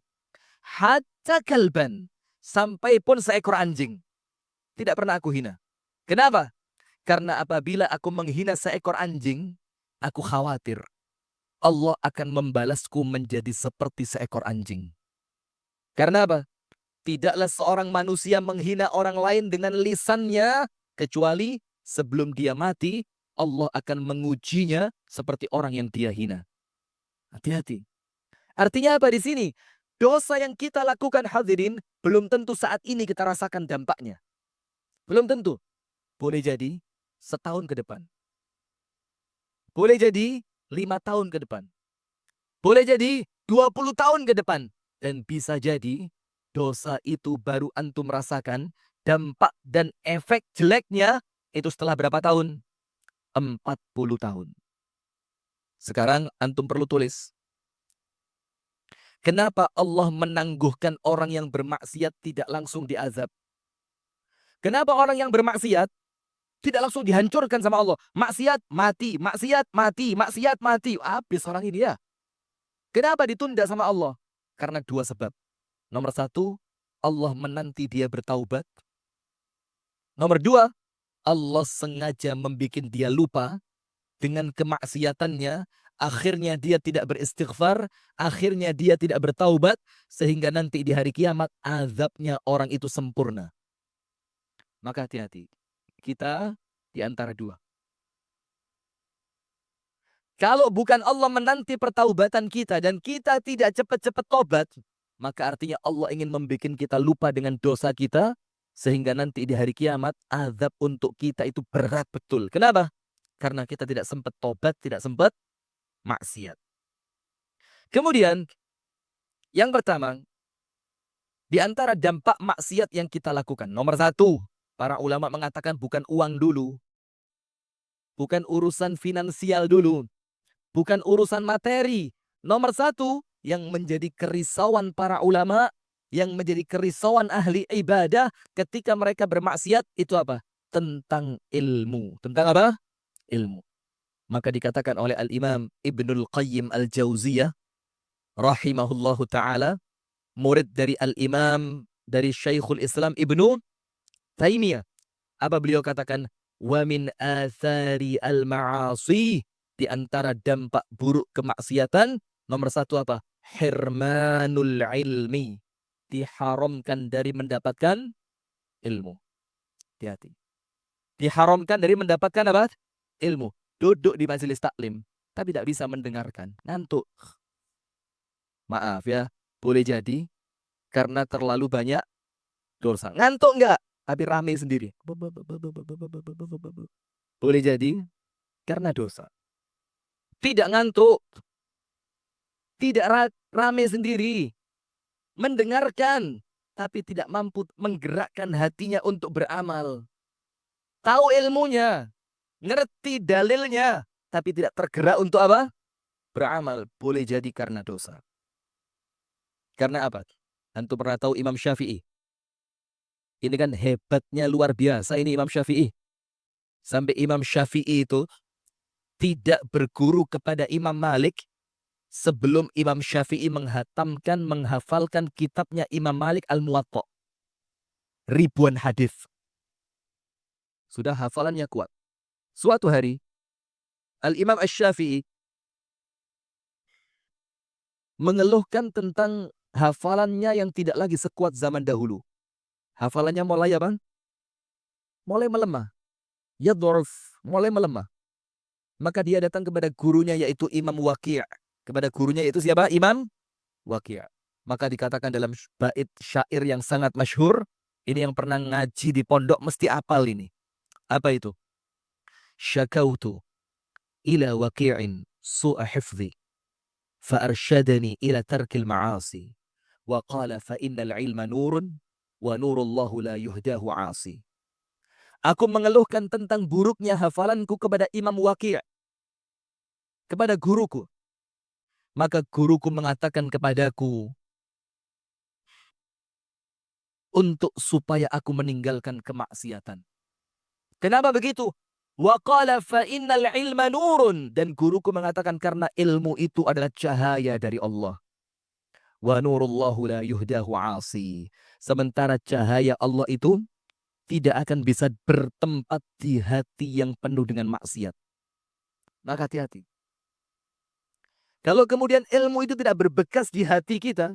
Hatta kalban. Sampai pun seekor anjing. Tidak pernah aku hina. Kenapa? Karena apabila aku menghina seekor anjing, aku khawatir Allah akan membalasku menjadi seperti seekor anjing. Karena apa? Tidaklah seorang manusia menghina orang lain dengan lisannya, kecuali sebelum dia mati, Allah akan mengujinya seperti orang yang dia hina. Hati-hati. Artinya apa di sini? Dosa yang kita lakukan, hadirin, belum tentu saat ini kita rasakan dampaknya. Belum tentu. Boleh jadi setahun ke depan. Boleh jadi 5 tahun ke depan. Boleh jadi 20 tahun ke depan. Dan bisa jadi dosa itu baru antum rasakan dampak dan efek jeleknya itu setelah berapa tahun? 40 tahun. Sekarang antum perlu tulis. Kenapa Allah menangguhkan orang yang bermaksiat tidak langsung diazab? Kenapa orang yang bermaksiat tidak langsung dihancurkan sama Allah? Maksiat, mati. Maksiat, mati. Maksiat, mati. Habis orang ini ya. Kenapa ditunda sama Allah? Karena dua sebab. Nomor satu, Allah menanti dia bertaubat. Nomor dua, Allah sengaja membuat dia lupa dengan kemaksiatannya. Akhirnya dia tidak beristighfar. Akhirnya dia tidak bertaubat. Sehingga nanti di hari kiamat azabnya orang itu sempurna. Maka hati-hati. Kita di antara dua. Kalau bukan Allah menanti pertaubatan kita dan kita tidak cepat-cepat tobat, maka artinya Allah ingin membuat kita lupa dengan dosa kita, sehingga nanti di hari kiamat azab untuk kita itu berat betul. Kenapa? Karena kita tidak sempat tobat, tidak sempat maksiat. Kemudian, yang pertama, di antara dampak maksiat yang kita lakukan, nomor satu, para ulama mengatakan bukan uang dulu, bukan urusan finansial dulu, bukan urusan materi. Nomor satu, yang menjadi kerisauan para ulama, yang menjadi kerisauan ahli ibadah ketika mereka bermaksiat, itu apa? Tentang ilmu. Tentang apa? Ilmu. Maka dikatakan oleh Al-Imam Ibnul Qayyim Al-Jauziyah, rahimahullahu ta'ala, murid dari Al-Imam, dari Syekhul Islam Ibnu Taimiyah. Apa beliau katakan? Wa min athari al-ma'asi, di antara dampak buruk kemaksiatan, nomor satu apa? Hirmanul ilmi. Diharamkan dari mendapatkan ilmu. Hati-hati. Diharamkan dari mendapatkan apa? Ilmu. Duduk di majelis taklim, tapi tidak bisa mendengarkan. Ngantuk. Maaf ya, boleh jadi karena terlalu banyak dosa. Ngantuk enggak? Tapi rame sendiri. Boleh jadi karena dosa. Tidak ngantuk. Tidak rame sendiri. Mendengarkan. Tapi tidak mampu menggerakkan hatinya untuk beramal. Tahu ilmunya. Ngerti dalilnya. Tapi tidak tergerak untuk apa? Beramal. Boleh jadi karena dosa. Karena apa? Antum pernah tahu Imam Syafi'i? Ini kan hebatnya luar biasa ini Imam Syafi'i. Sampai Imam Syafi'i itu tidak berguru kepada Imam Malik sebelum Imam Syafi'i menghafalkan kitabnya Imam Malik Al-Muwatta. Ribuan hadis. Sudah hafalannya kuat. Suatu hari, Al-Imam Asy-Syafi'i mengeluhkan tentang hafalannya yang tidak lagi sekuat zaman dahulu. Hafalannya mulai apa? Mulai melemah. Yadhuruf, mulai melemah. Maka dia datang kepada gurunya yaitu Imam Waqi'. Kepada gurunya yaitu siapa? Imam Waqi'. Maka dikatakan dalam bait syair yang sangat masyhur, ini yang pernah ngaji di pondok mesti apal ini. Apa itu? Syakautu ila waqi'in su'a hifzi fa'arsyadani ila tarkil ma'asi wa qala fa innal ilma nurun wa nurullahu la yuhdahu 'asi. Aku mengeluhkan tentang buruknya hafalanku kepada Imam Waqi', kepada guruku. Maka guruku mengatakan kepadaku untuk supaya aku meninggalkan kemaksiatan. Kenapa begitu? Wa qala fa innal ilma nurun, dan guruku mengatakan karena ilmu itu adalah cahaya dari Allah. Wa nurullahu la yuhdahu 'asi. Sementara cahaya Allah itu tidak akan bisa bertempat di hati yang penuh dengan maksiat. Maka hati-hati. Kalau kemudian ilmu itu tidak berbekas di hati kita,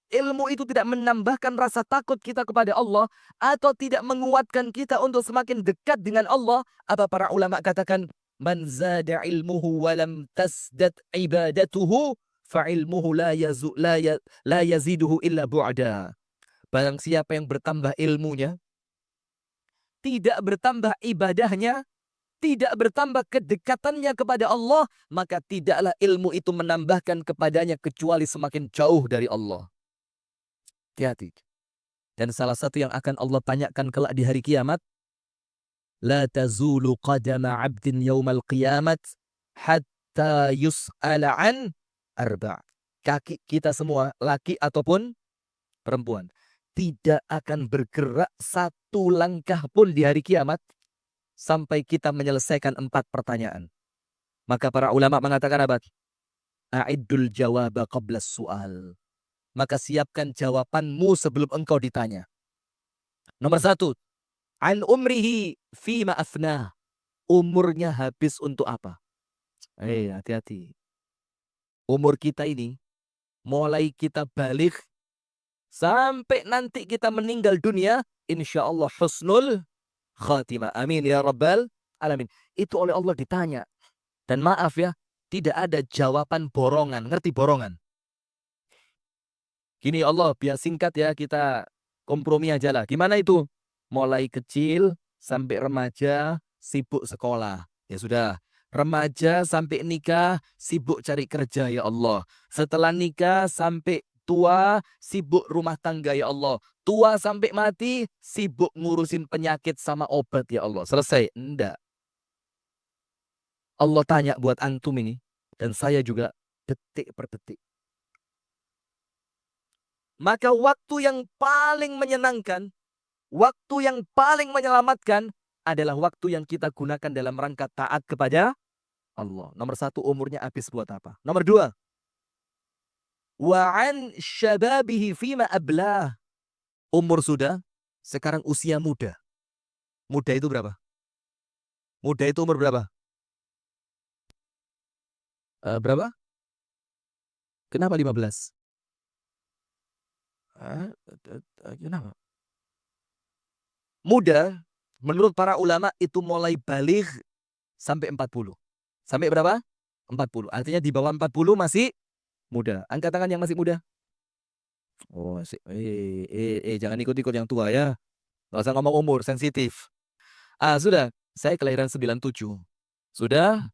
ilmu itu tidak menambahkan rasa takut kita kepada Allah, atau tidak menguatkan kita untuk semakin dekat dengan Allah, apa para ulama katakan, man zada ilmuhu walam tasdad ibadatuhu fa ilmuhu la yaziduhu illa bu'da. Barang siapa yang bertambah ilmunya, tidak bertambah ibadahnya, tidak bertambah kedekatannya kepada Allah, maka tidaklah ilmu itu menambahkan kepadanya kecuali semakin jauh dari Allah. Hati-hati. Dan salah satu yang akan Allah tanyakan kelak di hari kiamat, la tazulu qadama 'abdin yaumal qiyamat hatta yus'ala an arba'. Kaki kita semua, laki ataupun perempuan, tidak akan bergerak satu langkah pun di hari kiamat sampai kita menyelesaikan 4 pertanyaan. Maka para ulama mengatakan apa? A'iddul jawaba qabla su'al. Maka siapkan jawabanmu sebelum engkau ditanya. Nomor 1, an umrihi fima afnah. Umurnya habis untuk apa? Hati-hati. Umur kita ini, mulai kita balik sampai nanti kita meninggal dunia, insya Allah husnul khatimah. Amin ya rabbal alamin. Itu oleh Allah ditanya. Dan maaf ya, tidak ada jawaban borongan. Ngerti borongan? Gini Allah, biar singkat ya, kita kompromi aja lah. Gimana itu? Mulai kecil sampai remaja sibuk sekolah. Ya sudah. Remaja sampai nikah sibuk cari kerja ya Allah. Setelah nikah sampai tua sibuk rumah tangga ya Allah. Tua sampai mati sibuk ngurusin penyakit sama obat ya Allah. Selesai? Enggak. Allah tanya buat antum ini dan saya juga detik per detik. Maka waktu yang paling menyenangkan, waktu yang paling menyelamatkan adalah waktu yang kita gunakan dalam rangka taat kepada Allah. Nomor 1, umurnya habis buat apa? Nomor 2, wa'an syababihi fima ablah. Umur sudah, sekarang usia muda. Muda itu berapa? Muda itu umur berapa? Berapa? Kenapa 15? Kenapa? Muda, menurut para ulama itu mulai balik sampai 40. Sampai berapa? 40. Artinya di bawah 40 masih muda. Angkat tangan yang masih muda. Oh, jangan ikut-ikut yang tua ya. Nggak usah ngomong umur, sensitif. Sudah. Saya kelahiran 97. Sudah?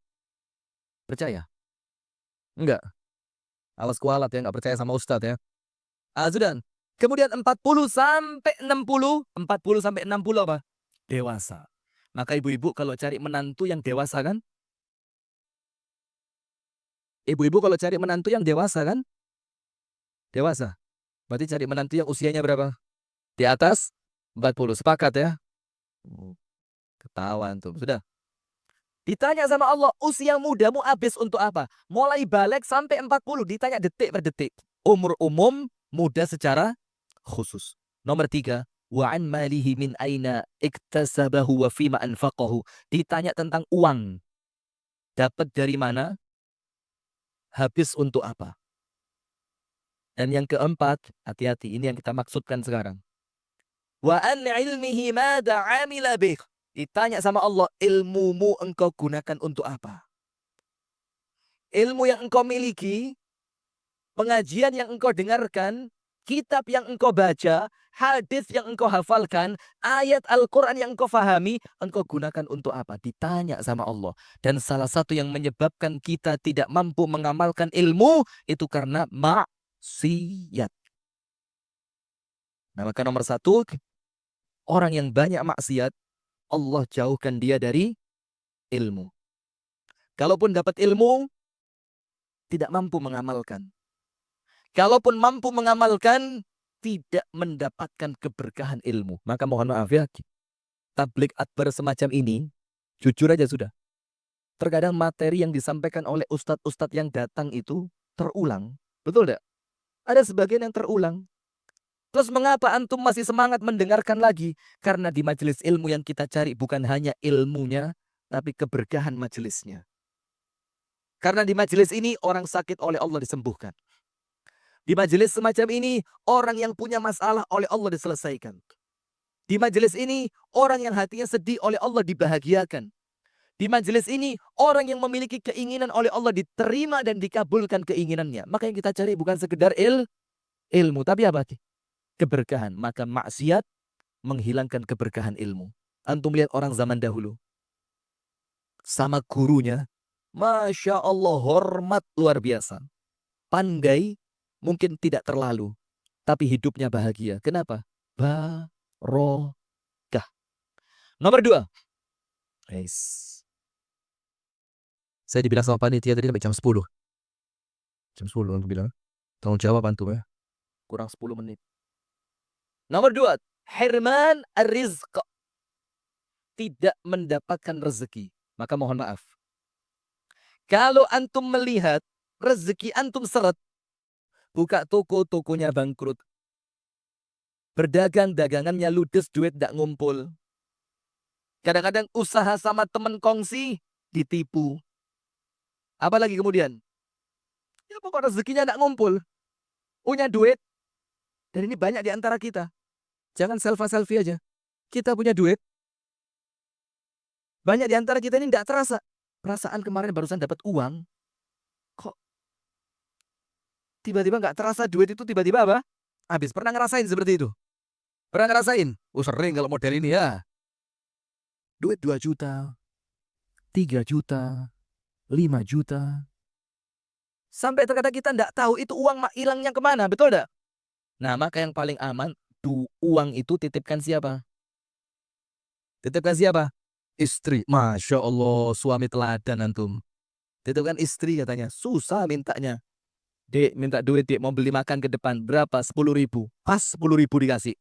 Percaya? Enggak. Awas kualat ya, nggak percaya sama Ustadz ya. Sudah. Kemudian 40 sampai 60. 40 sampai 60 apa? Dewasa. Maka ibu-ibu kalau cari menantu yang dewasa kan? Ibu-ibu kalau cari menantu yang dewasa kan? Dewasa. Berarti cari menantu yang usianya berapa? Di atas 40. Sepakat ya? Ketahuan tuh. Sudah. Ditanya sama Allah, usia mudamu habis untuk apa? Mulai balik sampai 40. Ditanya detik per detik. Umur umum, muda secara khusus. Nomor 3. Wa an malihi min aina iktasabahu wa fima anfaqahu. Ditanya tentang uang. Dapat dari mana? Habis untuk apa? Dan yang keempat, hati-hati, ini yang kita maksudkan sekarang. Wa an ilmihi mada amila bih. Ditanya sama Allah, ilmumu engkau gunakan untuk apa? Ilmu yang engkau miliki, pengajian yang engkau dengarkan, kitab yang engkau baca, hadis yang engkau hafalkan, ayat Al-Quran yang engkau fahami, engkau gunakan untuk apa? Ditanya sama Allah. Dan salah satu yang menyebabkan kita tidak mampu mengamalkan ilmu, itu karena maksiat. Nah, maka nomor 1, orang yang banyak maksiat, Allah jauhkan dia dari ilmu. Kalaupun dapat ilmu, tidak mampu mengamalkan. Kalaupun mampu mengamalkan, tidak mendapatkan keberkahan ilmu. Maka mohon maaf ya, tablik akbar semacam ini, jujur aja sudah. Terkadang materi yang disampaikan oleh ustadz-ustadz yang datang itu terulang. Betul tidak? Ada sebagian yang terulang. Terus mengapa antum masih semangat mendengarkan lagi? Karena di majelis ilmu yang kita cari bukan hanya ilmunya, tapi keberkahan majelisnya. Karena di majelis ini orang sakit oleh Allah disembuhkan. Di majelis semacam ini orang yang punya masalah oleh Allah diselesaikan. Di majelis ini orang yang hatinya sedih oleh Allah dibahagiakan. Di majelis ini orang yang memiliki keinginan oleh Allah diterima dan dikabulkan keinginannya. Maka yang kita cari bukan sekedar ilmu, tapi apa? Keberkahan. Maka maksiat menghilangkan keberkahan ilmu. Antum lihat orang zaman dahulu. Sama gurunya. Masya Allah, hormat luar biasa. Pandai, mungkin tidak terlalu. Tapi hidupnya bahagia. Kenapa? Barokah. Nomor 2. Saya dibilang sama panitia tadi sampai jam 10. Jam 10 aku bilang. Tolong jawab antum ya. Kurang 10 menit. Nomor 2. Hirman ar-rizq. Tidak mendapatkan rezeki. Maka mohon maaf. Kalau antum melihat rezeki antum seret, buka toko, tokonya bangkrut. Berdagang, dagangannya ludes, duit tidak ngumpul. Kadang-kadang usaha sama teman kongsi, ditipu. Apalagi kemudian? Ya pokok rezekinya tidak ngumpul. Punya duit. Dan ini banyak di antara kita. Jangan selfie aja. Kita punya duit. Banyak di antara kita ini tidak terasa. Perasaan kemarin barusan dapat uang. Kok tiba-tiba nggak terasa duit itu tiba-tiba apa? Habis. Pernah ngerasain seperti itu? Pernah ngerasain? Sering kalau model ini ya. Duit 2 juta. 3 juta. 5 juta. Sampai terkadang kita tidak tahu itu uang hilangnya kemana. Betul tidak? Nah, maka yang paling aman, uang itu titipkan siapa? Titipkan siapa? Istri. Masya Allah, suami teladan antum. Titipkan istri katanya. Susah mintanya. Dek, minta duit, dek, mau beli makan ke depan. Berapa? 10.000. Pas 10.000 dikasih.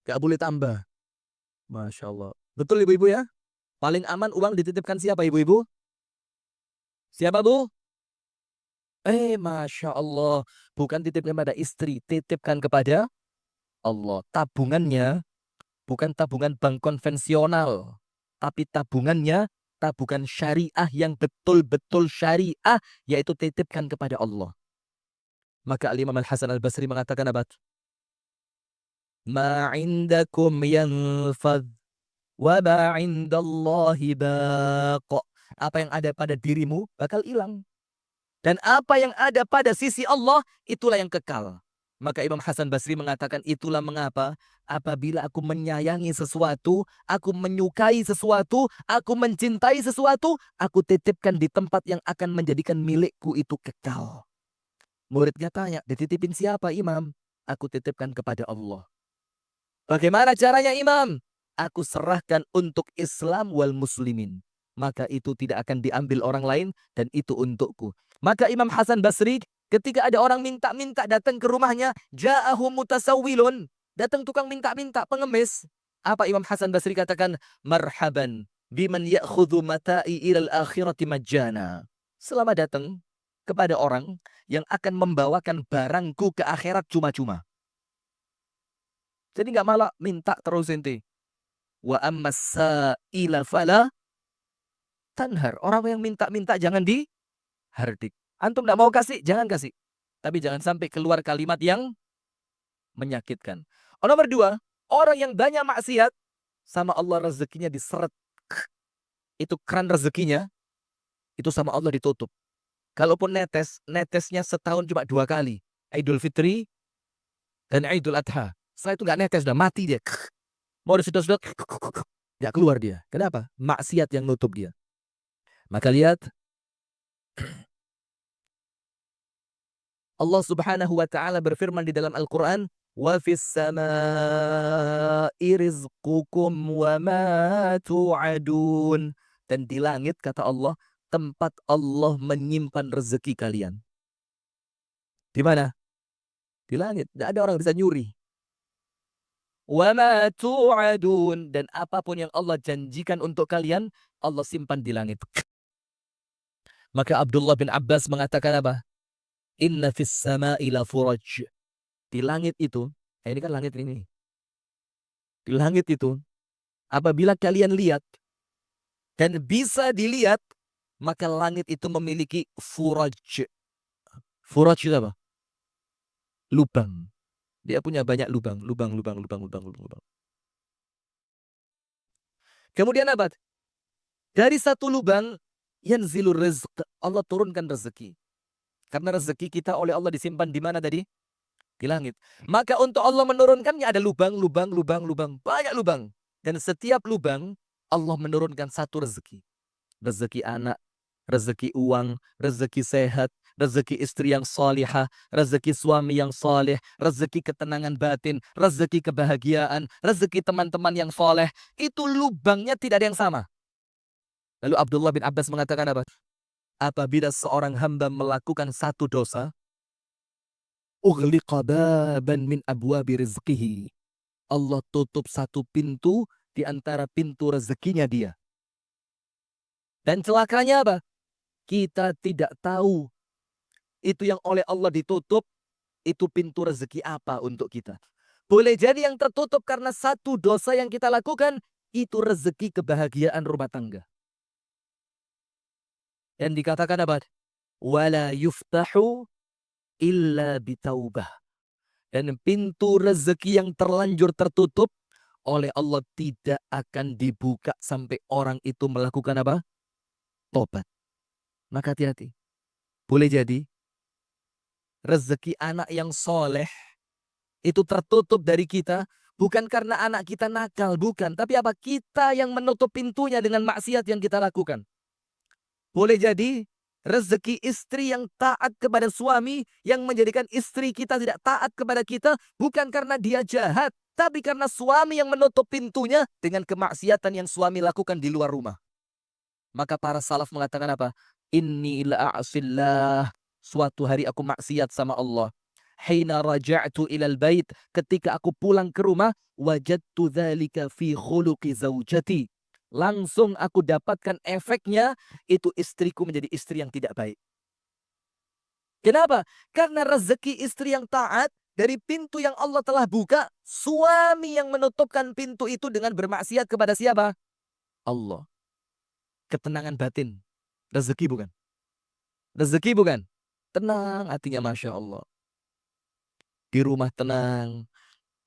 Gak boleh tambah. Masya Allah. Betul ibu-ibu ya? Paling aman uang dititipkan siapa ibu-ibu? Siapa bu? Masya Allah. Bukan titipkan pada istri. Titipkan kepada Allah. Tabungannya bukan tabungan bank konvensional. Tapi tabungannya tabungan syariah yang betul-betul syariah. Yaitu titipkan kepada Allah. Maka Imam Al-Hasan Al-Basri mengatakan apa? Ma indakum yanfad. Wa ma indallahi baqa. Apa yang ada pada dirimu bakal hilang. Dan apa yang ada pada sisi Allah, itulah yang kekal. Maka Imam Hasan Basri mengatakan, itulah mengapa apabila aku menyayangi sesuatu, aku menyukai sesuatu, aku mencintai sesuatu, aku titipkan di tempat yang akan menjadikan milikku itu kekal. Muridnya tanya, dititipin siapa Imam? Aku titipkan kepada Allah. Bagaimana caranya Imam? Aku serahkan untuk Islam wal muslimin. Maka itu tidak akan diambil orang lain dan itu untukku. Maka Imam Hasan Basri ketika ada orang minta-minta datang ke rumahnya, ja'ahu mutasawwilun. Datang tukang minta-minta, pengemis. Apa Imam Hasan Basri katakan? Marhaban biman ya'khudhu mata'i ilal akhirati majjana. Selamat datang kepada orang yang akan membawakan barangku ke akhirat cuma-cuma. Jadi nggak malah minta terus ente. Wa ammas sa'ila fala tanhar. Orang yang minta-minta jangan dihardik. Antum nggak mau kasih, jangan kasih. Tapi jangan sampai keluar kalimat yang menyakitkan. Nomor 2, orang yang banyak maksiat sama Allah rezekinya diseret. Itu keran rezekinya itu sama Allah ditutup. Kalaupun netesnya setahun cuma 2 kali. Idul Fitri dan Idul Adha. Setelah itu nggak netes, udah mati dia. Mau disedot-sedot, nggak keluar dia. Kenapa? Maksiat yang nutup dia. Maka lihat, Allah Subhanahu wa taala berfirman di dalam Al-Qur'an, "Wa fis samaa'i rizqukum wa ma tu'adun." Dan di langit kata Allah, tempat Allah menyimpan rezeki kalian. Di mana? Di langit. Tidak ada orang bisa nyuri. Wa ma tu'adun, dan apapun yang Allah janjikan untuk kalian, Allah simpan di langit. Maka Abdullah bin Abbas mengatakan apa? Inna fis sama'i la furaj. Di langit itu, ini kan langit ini. Di langit itu, apabila kalian lihat dan bisa dilihat, maka langit itu memiliki furaj. Furaj itu apa? Lubang. Dia punya banyak lubang. Kemudian apa? Dari satu lubang, yanzilur rizq. Allah turunkan rezeki. Karena rezeki kita oleh Allah disimpan di mana tadi? Di langit. Maka untuk Allah menurunkannya ada lubang. Banyak lubang. Dan setiap lubang, Allah menurunkan satu rezeki. Rezeki anak, rezeki uang, rezeki sehat, rezeki istri yang salihah, rezeki suami yang saleh, rezeki ketenangan batin, rezeki kebahagiaan, rezeki teman-teman yang saleh. Itu lubangnya tidak ada yang sama. Lalu Abdullah bin Abbas mengatakan apa? Apabila seorang hamba melakukan satu dosa, ughliqa baban min abwabi rizqihi. Allah tutup satu pintu di antara pintu rezekinya dia. Dan celakanya apa? Kita tidak tahu itu yang oleh Allah ditutup, itu pintu rezeki apa untuk kita. Boleh jadi yang tertutup karena satu dosa yang kita lakukan, itu rezeki kebahagiaan rumah tangga. Dan dikatakan apa? Wala yuftahu illa bitaubah. Dan pintu rezeki yang terlanjur tertutup oleh Allah tidak akan dibuka sampai orang itu melakukan apa? Tobat. Maka hati-hati. Boleh jadi rezeki anak yang soleh itu tertutup dari kita bukan karena anak kita nakal, bukan. Tapi apa? Kita yang menutup pintunya dengan maksiat yang kita lakukan. Boleh jadi rezeki istri yang taat kepada suami yang menjadikan istri kita tidak taat kepada kita bukan karena dia jahat, tapi karena suami yang menutup pintunya dengan kemaksiatan yang suami lakukan di luar rumah. Maka para salaf mengatakan apa? Inni la'asillah. Suatu hari aku maksiat sama Allah. Hina raja'tu ilal bait. Ketika aku pulang ke rumah, wajadtu dzalika fi khuluqi zaujati. Langsung aku dapatkan efeknya, itu istriku menjadi istri yang tidak baik. Kenapa? Karena rezeki istri yang taat dari pintu yang Allah telah buka, suami yang menutupkan pintu itu dengan bermaksiat kepada siapa? Allah. Ketenangan batin. Rezeki bukan? Rezeki bukan? Tenang hatinya, Masya Allah. Di rumah tenang,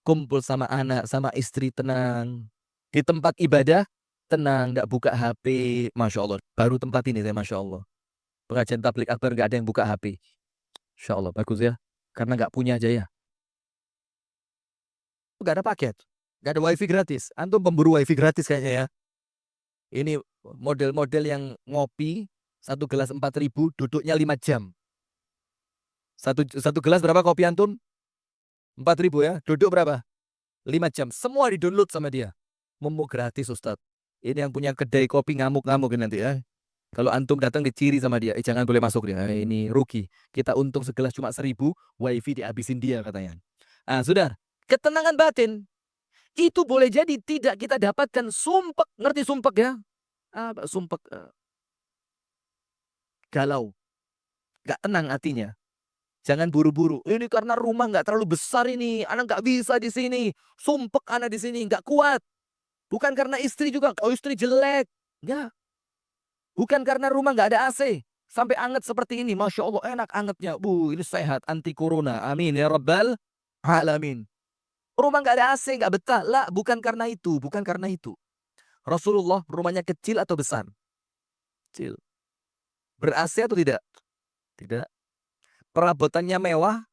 kumpul sama anak, sama istri tenang. Di tempat ibadah, tenang, nggak buka HP. Masya Allah, baru tempat ini saya Masya Allah. Pengajian tablik akbar nggak ada yang buka HP. Masya Allah, bagus ya. Karena nggak punya aja ya. Nggak ada paket, nggak ada wifi gratis. Antum pemburu wifi gratis kayaknya ya. Ini model-model yang ngopi, satu gelas 4.000, duduknya 5 jam. Satu gelas berapa kopi antum? 4.000 ya. Duduk berapa? 5 jam. Semua di-download sama dia. Mau gratis Ustadz. Ini yang punya kedai kopi ngamuk-ngamuk nanti ya. Kalau antum datang diciri sama dia, jangan boleh masuk dia. Ini rugi. Kita untung segelas cuma 1.000, wifi dihabisin dia katanya. Sudah. ketenangan batin. Itu boleh jadi tidak kita dapatkan sumpek. Ngerti sumpek ya? Sumpek galau. Gak tenang hatinya. Jangan buru-buru. Ini karena rumah nggak terlalu besar ini. Anak nggak bisa di sini. Sumpek anak di sini. Nggak kuat. Bukan karena istri juga. Oh istri jelek. Enggak. Bukan karena rumah nggak ada AC. Sampai anget seperti ini. Masya Allah enak angetnya. Ini sehat. Anti corona. Amin ya Rabbal Alamin. Rumah nggak ada AC. Nggak betah. Lah bukan karena itu. Bukan karena itu. Rasulullah rumahnya kecil atau besar? Kecil. Ber-AC atau tidak? Tidak. Perabotannya mewah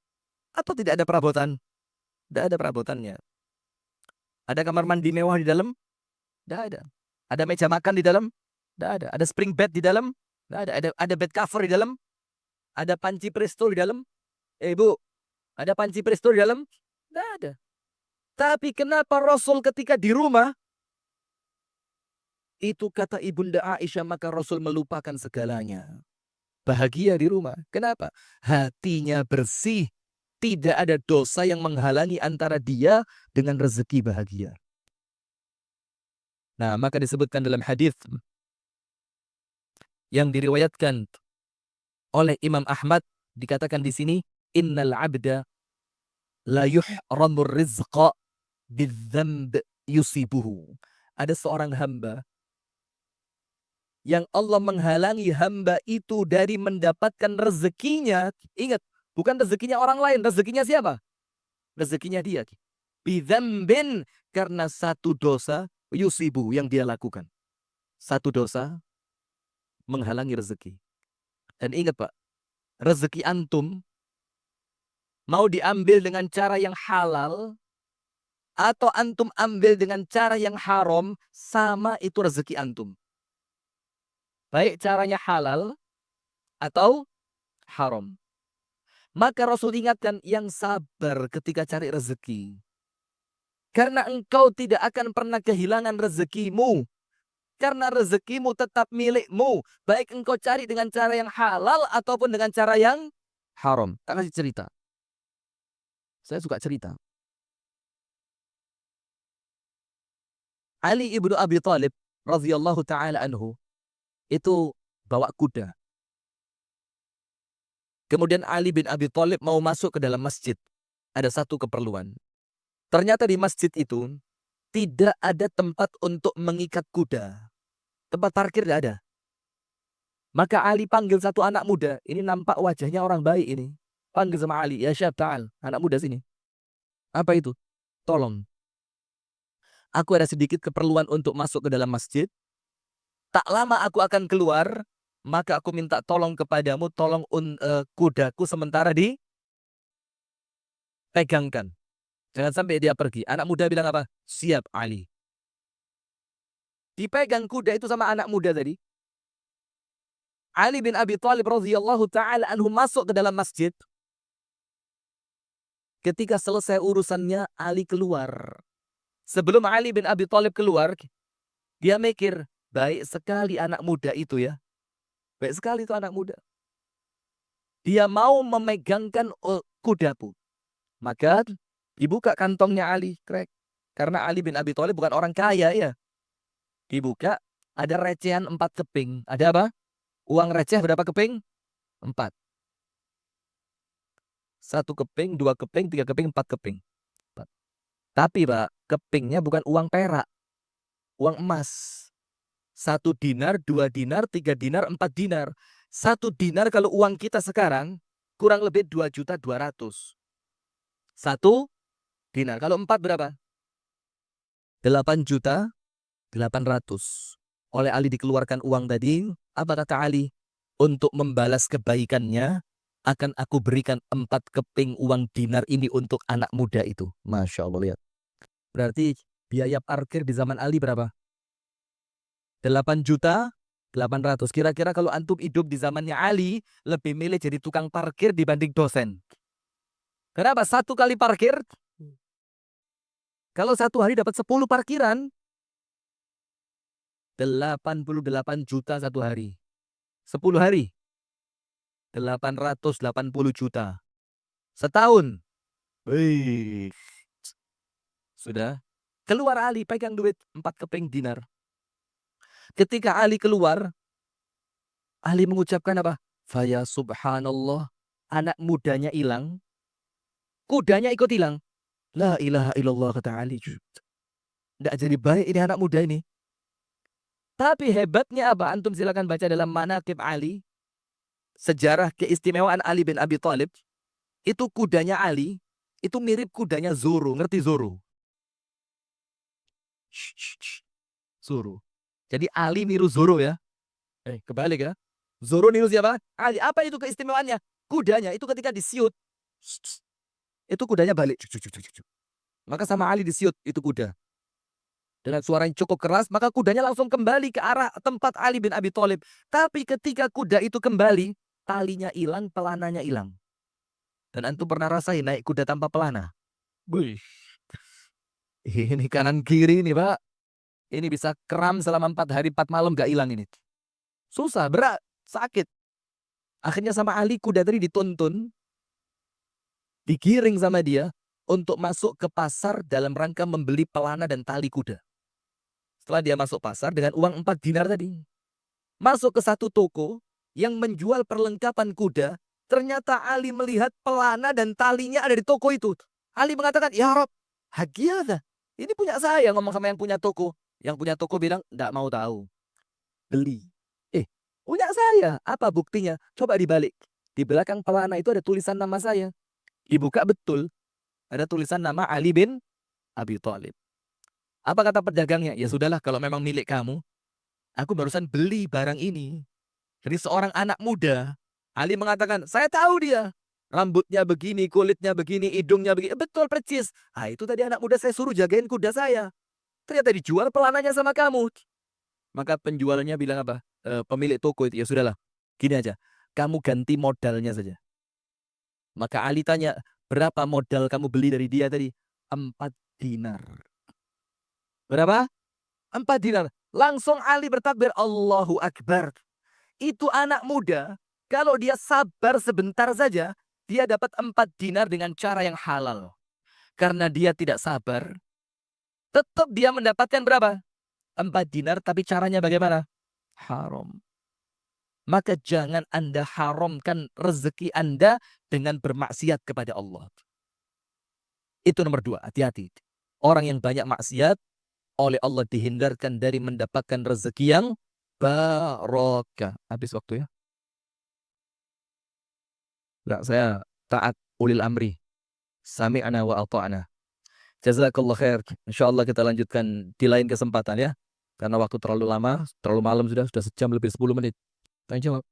atau tidak ada perabotan? Tidak ada perabotannya. Ada kamar mandi mewah di dalam? Tidak ada. Ada meja makan di dalam? Tidak ada. Ada spring bed di dalam? Tidak ada. Ada bed cover di dalam? Ada panci presto di dalam? Bu, ada panci presto di dalam? Tidak ada. Tapi kenapa Rasul ketika di rumah, itu kata Ibunda Aisyah, maka Rasul melupakan segalanya. Bahagia di rumah. Kenapa? Hatinya bersih. Tidak ada dosa yang menghalangi antara dia dengan rezeki bahagia. Nah, maka disebutkan dalam hadis yang diriwayatkan oleh Imam Ahmad, dikatakan di sini, innal abda la yuhramur rizqa bidzamb yusibuhu. Ada seorang hamba yang Allah menghalangi hamba itu dari mendapatkan rezekinya. Ingat, bukan rezekinya orang lain, rezekinya siapa? Rezekinya dia. Bidzambin, karena satu dosa yusibu yang dia lakukan. Satu dosa menghalangi rezeki. Dan ingat Pak, rezeki antum mau diambil dengan cara yang halal atau antum ambil dengan cara yang haram, sama itu rezeki antum. Baik caranya halal atau haram. Maka Rasul ingatkan yang sabar ketika cari rezeki. Karena engkau tidak akan pernah kehilangan rezekimu. Karena rezekimu tetap milikmu. Baik engkau cari dengan cara yang halal ataupun dengan cara yang haram. Tak kasih cerita. Saya suka cerita. Ali ibnu Abi Thalib radhiyallahu ta'ala anhu itu bawa kuda. Kemudian Ali bin Abi Thalib mau masuk ke dalam masjid. Ada satu keperluan. Ternyata di masjid itu tidak ada tempat untuk mengikat kuda. Tempat parkir tidak ada. Maka Ali panggil satu anak muda. Ini nampak wajahnya orang baik ini. Panggil sama Ali. Ya syab ta'al. Anak muda sini. Apa itu? Tolong. Aku ada sedikit keperluan untuk masuk ke dalam masjid. Tak lama aku akan keluar. Maka aku minta tolong kepadamu. Tolong kudaku sementara dipegangkan. Jangan sampai dia pergi. Anak muda bilang apa? Siap Ali. Dipegang kuda itu sama anak muda tadi. Ali bin Abi Thalib radhiyallahu ta'ala anhu masuk ke dalam masjid. Ketika selesai urusannya, Ali keluar. Sebelum Ali bin Abi Thalib keluar, dia mikir, baik sekali anak muda itu ya. Baik sekali itu anak muda. Dia mau memegangkan kudaku. Maka dibuka kantongnya Ali. Karena Ali bin Abi Thalib bukan orang kaya ya. Dibuka, ada recehan 4 keping. Ada apa? Uang receh berapa keping? 4. 1 keping, 2 keping, 3 keping, 4 keping. 4. Tapi Pak, kepingnya bukan uang perak. Uang emas. 1 dinar, 2 dinar, 3 dinar, 4 dinar. 1 dinar kalau uang kita sekarang kurang lebih 2.200.000. 1 dinar. Kalau 4 berapa? 8.800.000. Oleh Ali dikeluarkan uang tadi. Apa kata Ali? Untuk membalas kebaikannya, akan aku berikan 4 keping uang dinar ini untuk anak muda itu. Masya Allah, lihat. Berarti biaya parkir di zaman Ali berapa? 8.800.000. Kira-kira kalau antum hidup di zamannya Ali, lebih milih jadi tukang parkir dibanding dosen. Kenapa? 1 kali parkir, kalau 1 hari dapat 10 parkiran, 88 juta 1 hari. 10 hari, 880 juta. Setahun. Wih. Sudah. Keluar Ali, pegang duit 4 keping dinar. Ketika Ali keluar, Ali mengucapkan apa? Faya subhanallah. Anak mudanya hilang, kudanya ikut hilang. La ilaha illallah, kata Ali. Tidak jadi baik ini anak muda ini. Tapi hebatnya apa? Antum silakan baca dalam Manaqib Ali. Sejarah keistimewaan Ali bin Abi Thalib. Itu kudanya Ali, itu mirip kudanya Zoro. Ngerti Zoro? Zoro. Jadi Ali niru Zoro ya. Kebalik ya. Zoro niru siapa? Ali. Apa itu keistimewaannya? Kudanya itu ketika disiut, itu kudanya balik. Maka sama Ali disiut itu kuda. Dengan suara yang cukup keras, maka kudanya langsung kembali ke arah tempat Ali bin Abi Thalib. Tapi ketika kuda itu kembali, talinya hilang, pelananya hilang. Dan antum pernah rasain naik kuda tanpa pelana? Wih. Ini kanan kiri ini, Pak. Ini bisa kram selama 4 hari 4 malam gak hilang ini. Susah, berat, sakit. Akhirnya sama Ali kuda tadi dituntun, digiring sama dia untuk masuk ke pasar dalam rangka membeli pelana dan tali kuda. Setelah dia masuk pasar dengan uang 4 dinar tadi, masuk ke satu toko yang menjual perlengkapan kuda. Ternyata Ali melihat pelana dan talinya ada di toko itu. Ali mengatakan, ya Rob, hadiah. Ini punya saya, ngomong sama yang punya toko. Yang punya toko bilang, enggak mau tahu. Beli. Punya saya. Apa buktinya? Coba dibalik. Di belakang pelana itu ada tulisan nama saya. Dibuka betul. Ada tulisan nama Ali bin Abi Thalib. Apa kata pedagangnya? Ya sudahlah, kalau memang milik kamu. Aku barusan beli barang ini. Jadi seorang anak muda. Ali mengatakan, saya tahu dia. Rambutnya begini, kulitnya begini, hidungnya begini. Betul, percis. Itu tadi anak muda saya suruh jagain kuda saya. Ternyata dijual pelananya sama kamu. Maka penjualnya bilang apa? Pemilik toko itu, ya sudahlah. Gini aja, kamu ganti modalnya saja. Maka Ali tanya, berapa modal kamu beli dari dia tadi? 4 dinar. Berapa? 4 dinar. Langsung Ali bertakbir, Allahu Akbar. Itu anak muda, kalau dia sabar sebentar saja, dia dapat 4 dinar dengan cara yang halal. Karena dia tidak sabar, tetap dia mendapatkan berapa? 4 dinar, tapi caranya bagaimana? Haram. Maka jangan Anda haramkan rezeki Anda dengan bermaksiat kepada Allah. Itu nomor 2, hati-hati. Orang yang banyak maksiat, oleh Allah dihindarkan dari mendapatkan rezeki yang barokah. Habis waktu ya? Enggak, saya taat ulil amri. Sami'na wa ata'na. Jazakallah khair. Insyaallah kita lanjutkan di lain kesempatan ya. Karena waktu terlalu lama, terlalu malam sudah sejam lebih 10 menit. Tanya jawab.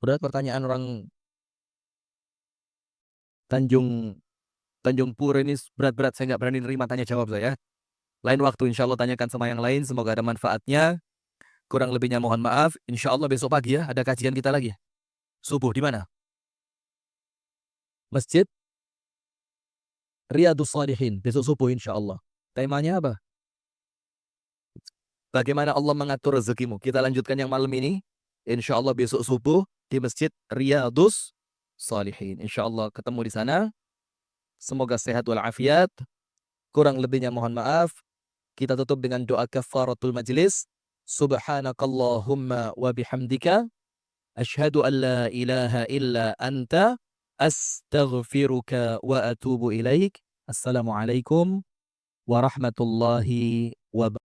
Berat pertanyaan orang Tanjung Pura ini berat-berat, saya nggak berani nerima tanya jawab saya. Lain waktu insya Allah tanyakan sama yang lain, semoga ada manfaatnya. Kurang lebihnya mohon maaf. Insya Allah besok pagi ya ada kajian kita lagi. Subuh di mana? Masjid Riyadhus Shalihin. Besok subuh insya Allah. Temanya apa? Bagaimana Allah mengatur rezekimu. Kita lanjutkan yang malam ini. Insya Allah besok subuh di Masjid Riyadhus Shalihin. Insya Allah ketemu di sana. Semoga sehat walafiat. Kurang lebihnya mohon maaf. Kita tutup dengan doa kafaratul majlis. Subhanakallahumma wa bihamdika. Ashhadu an la ilaha illa anta. Astaghfiruka wa atubu ilaik. Assalamualaikum warahmatullahi wabarakatuh.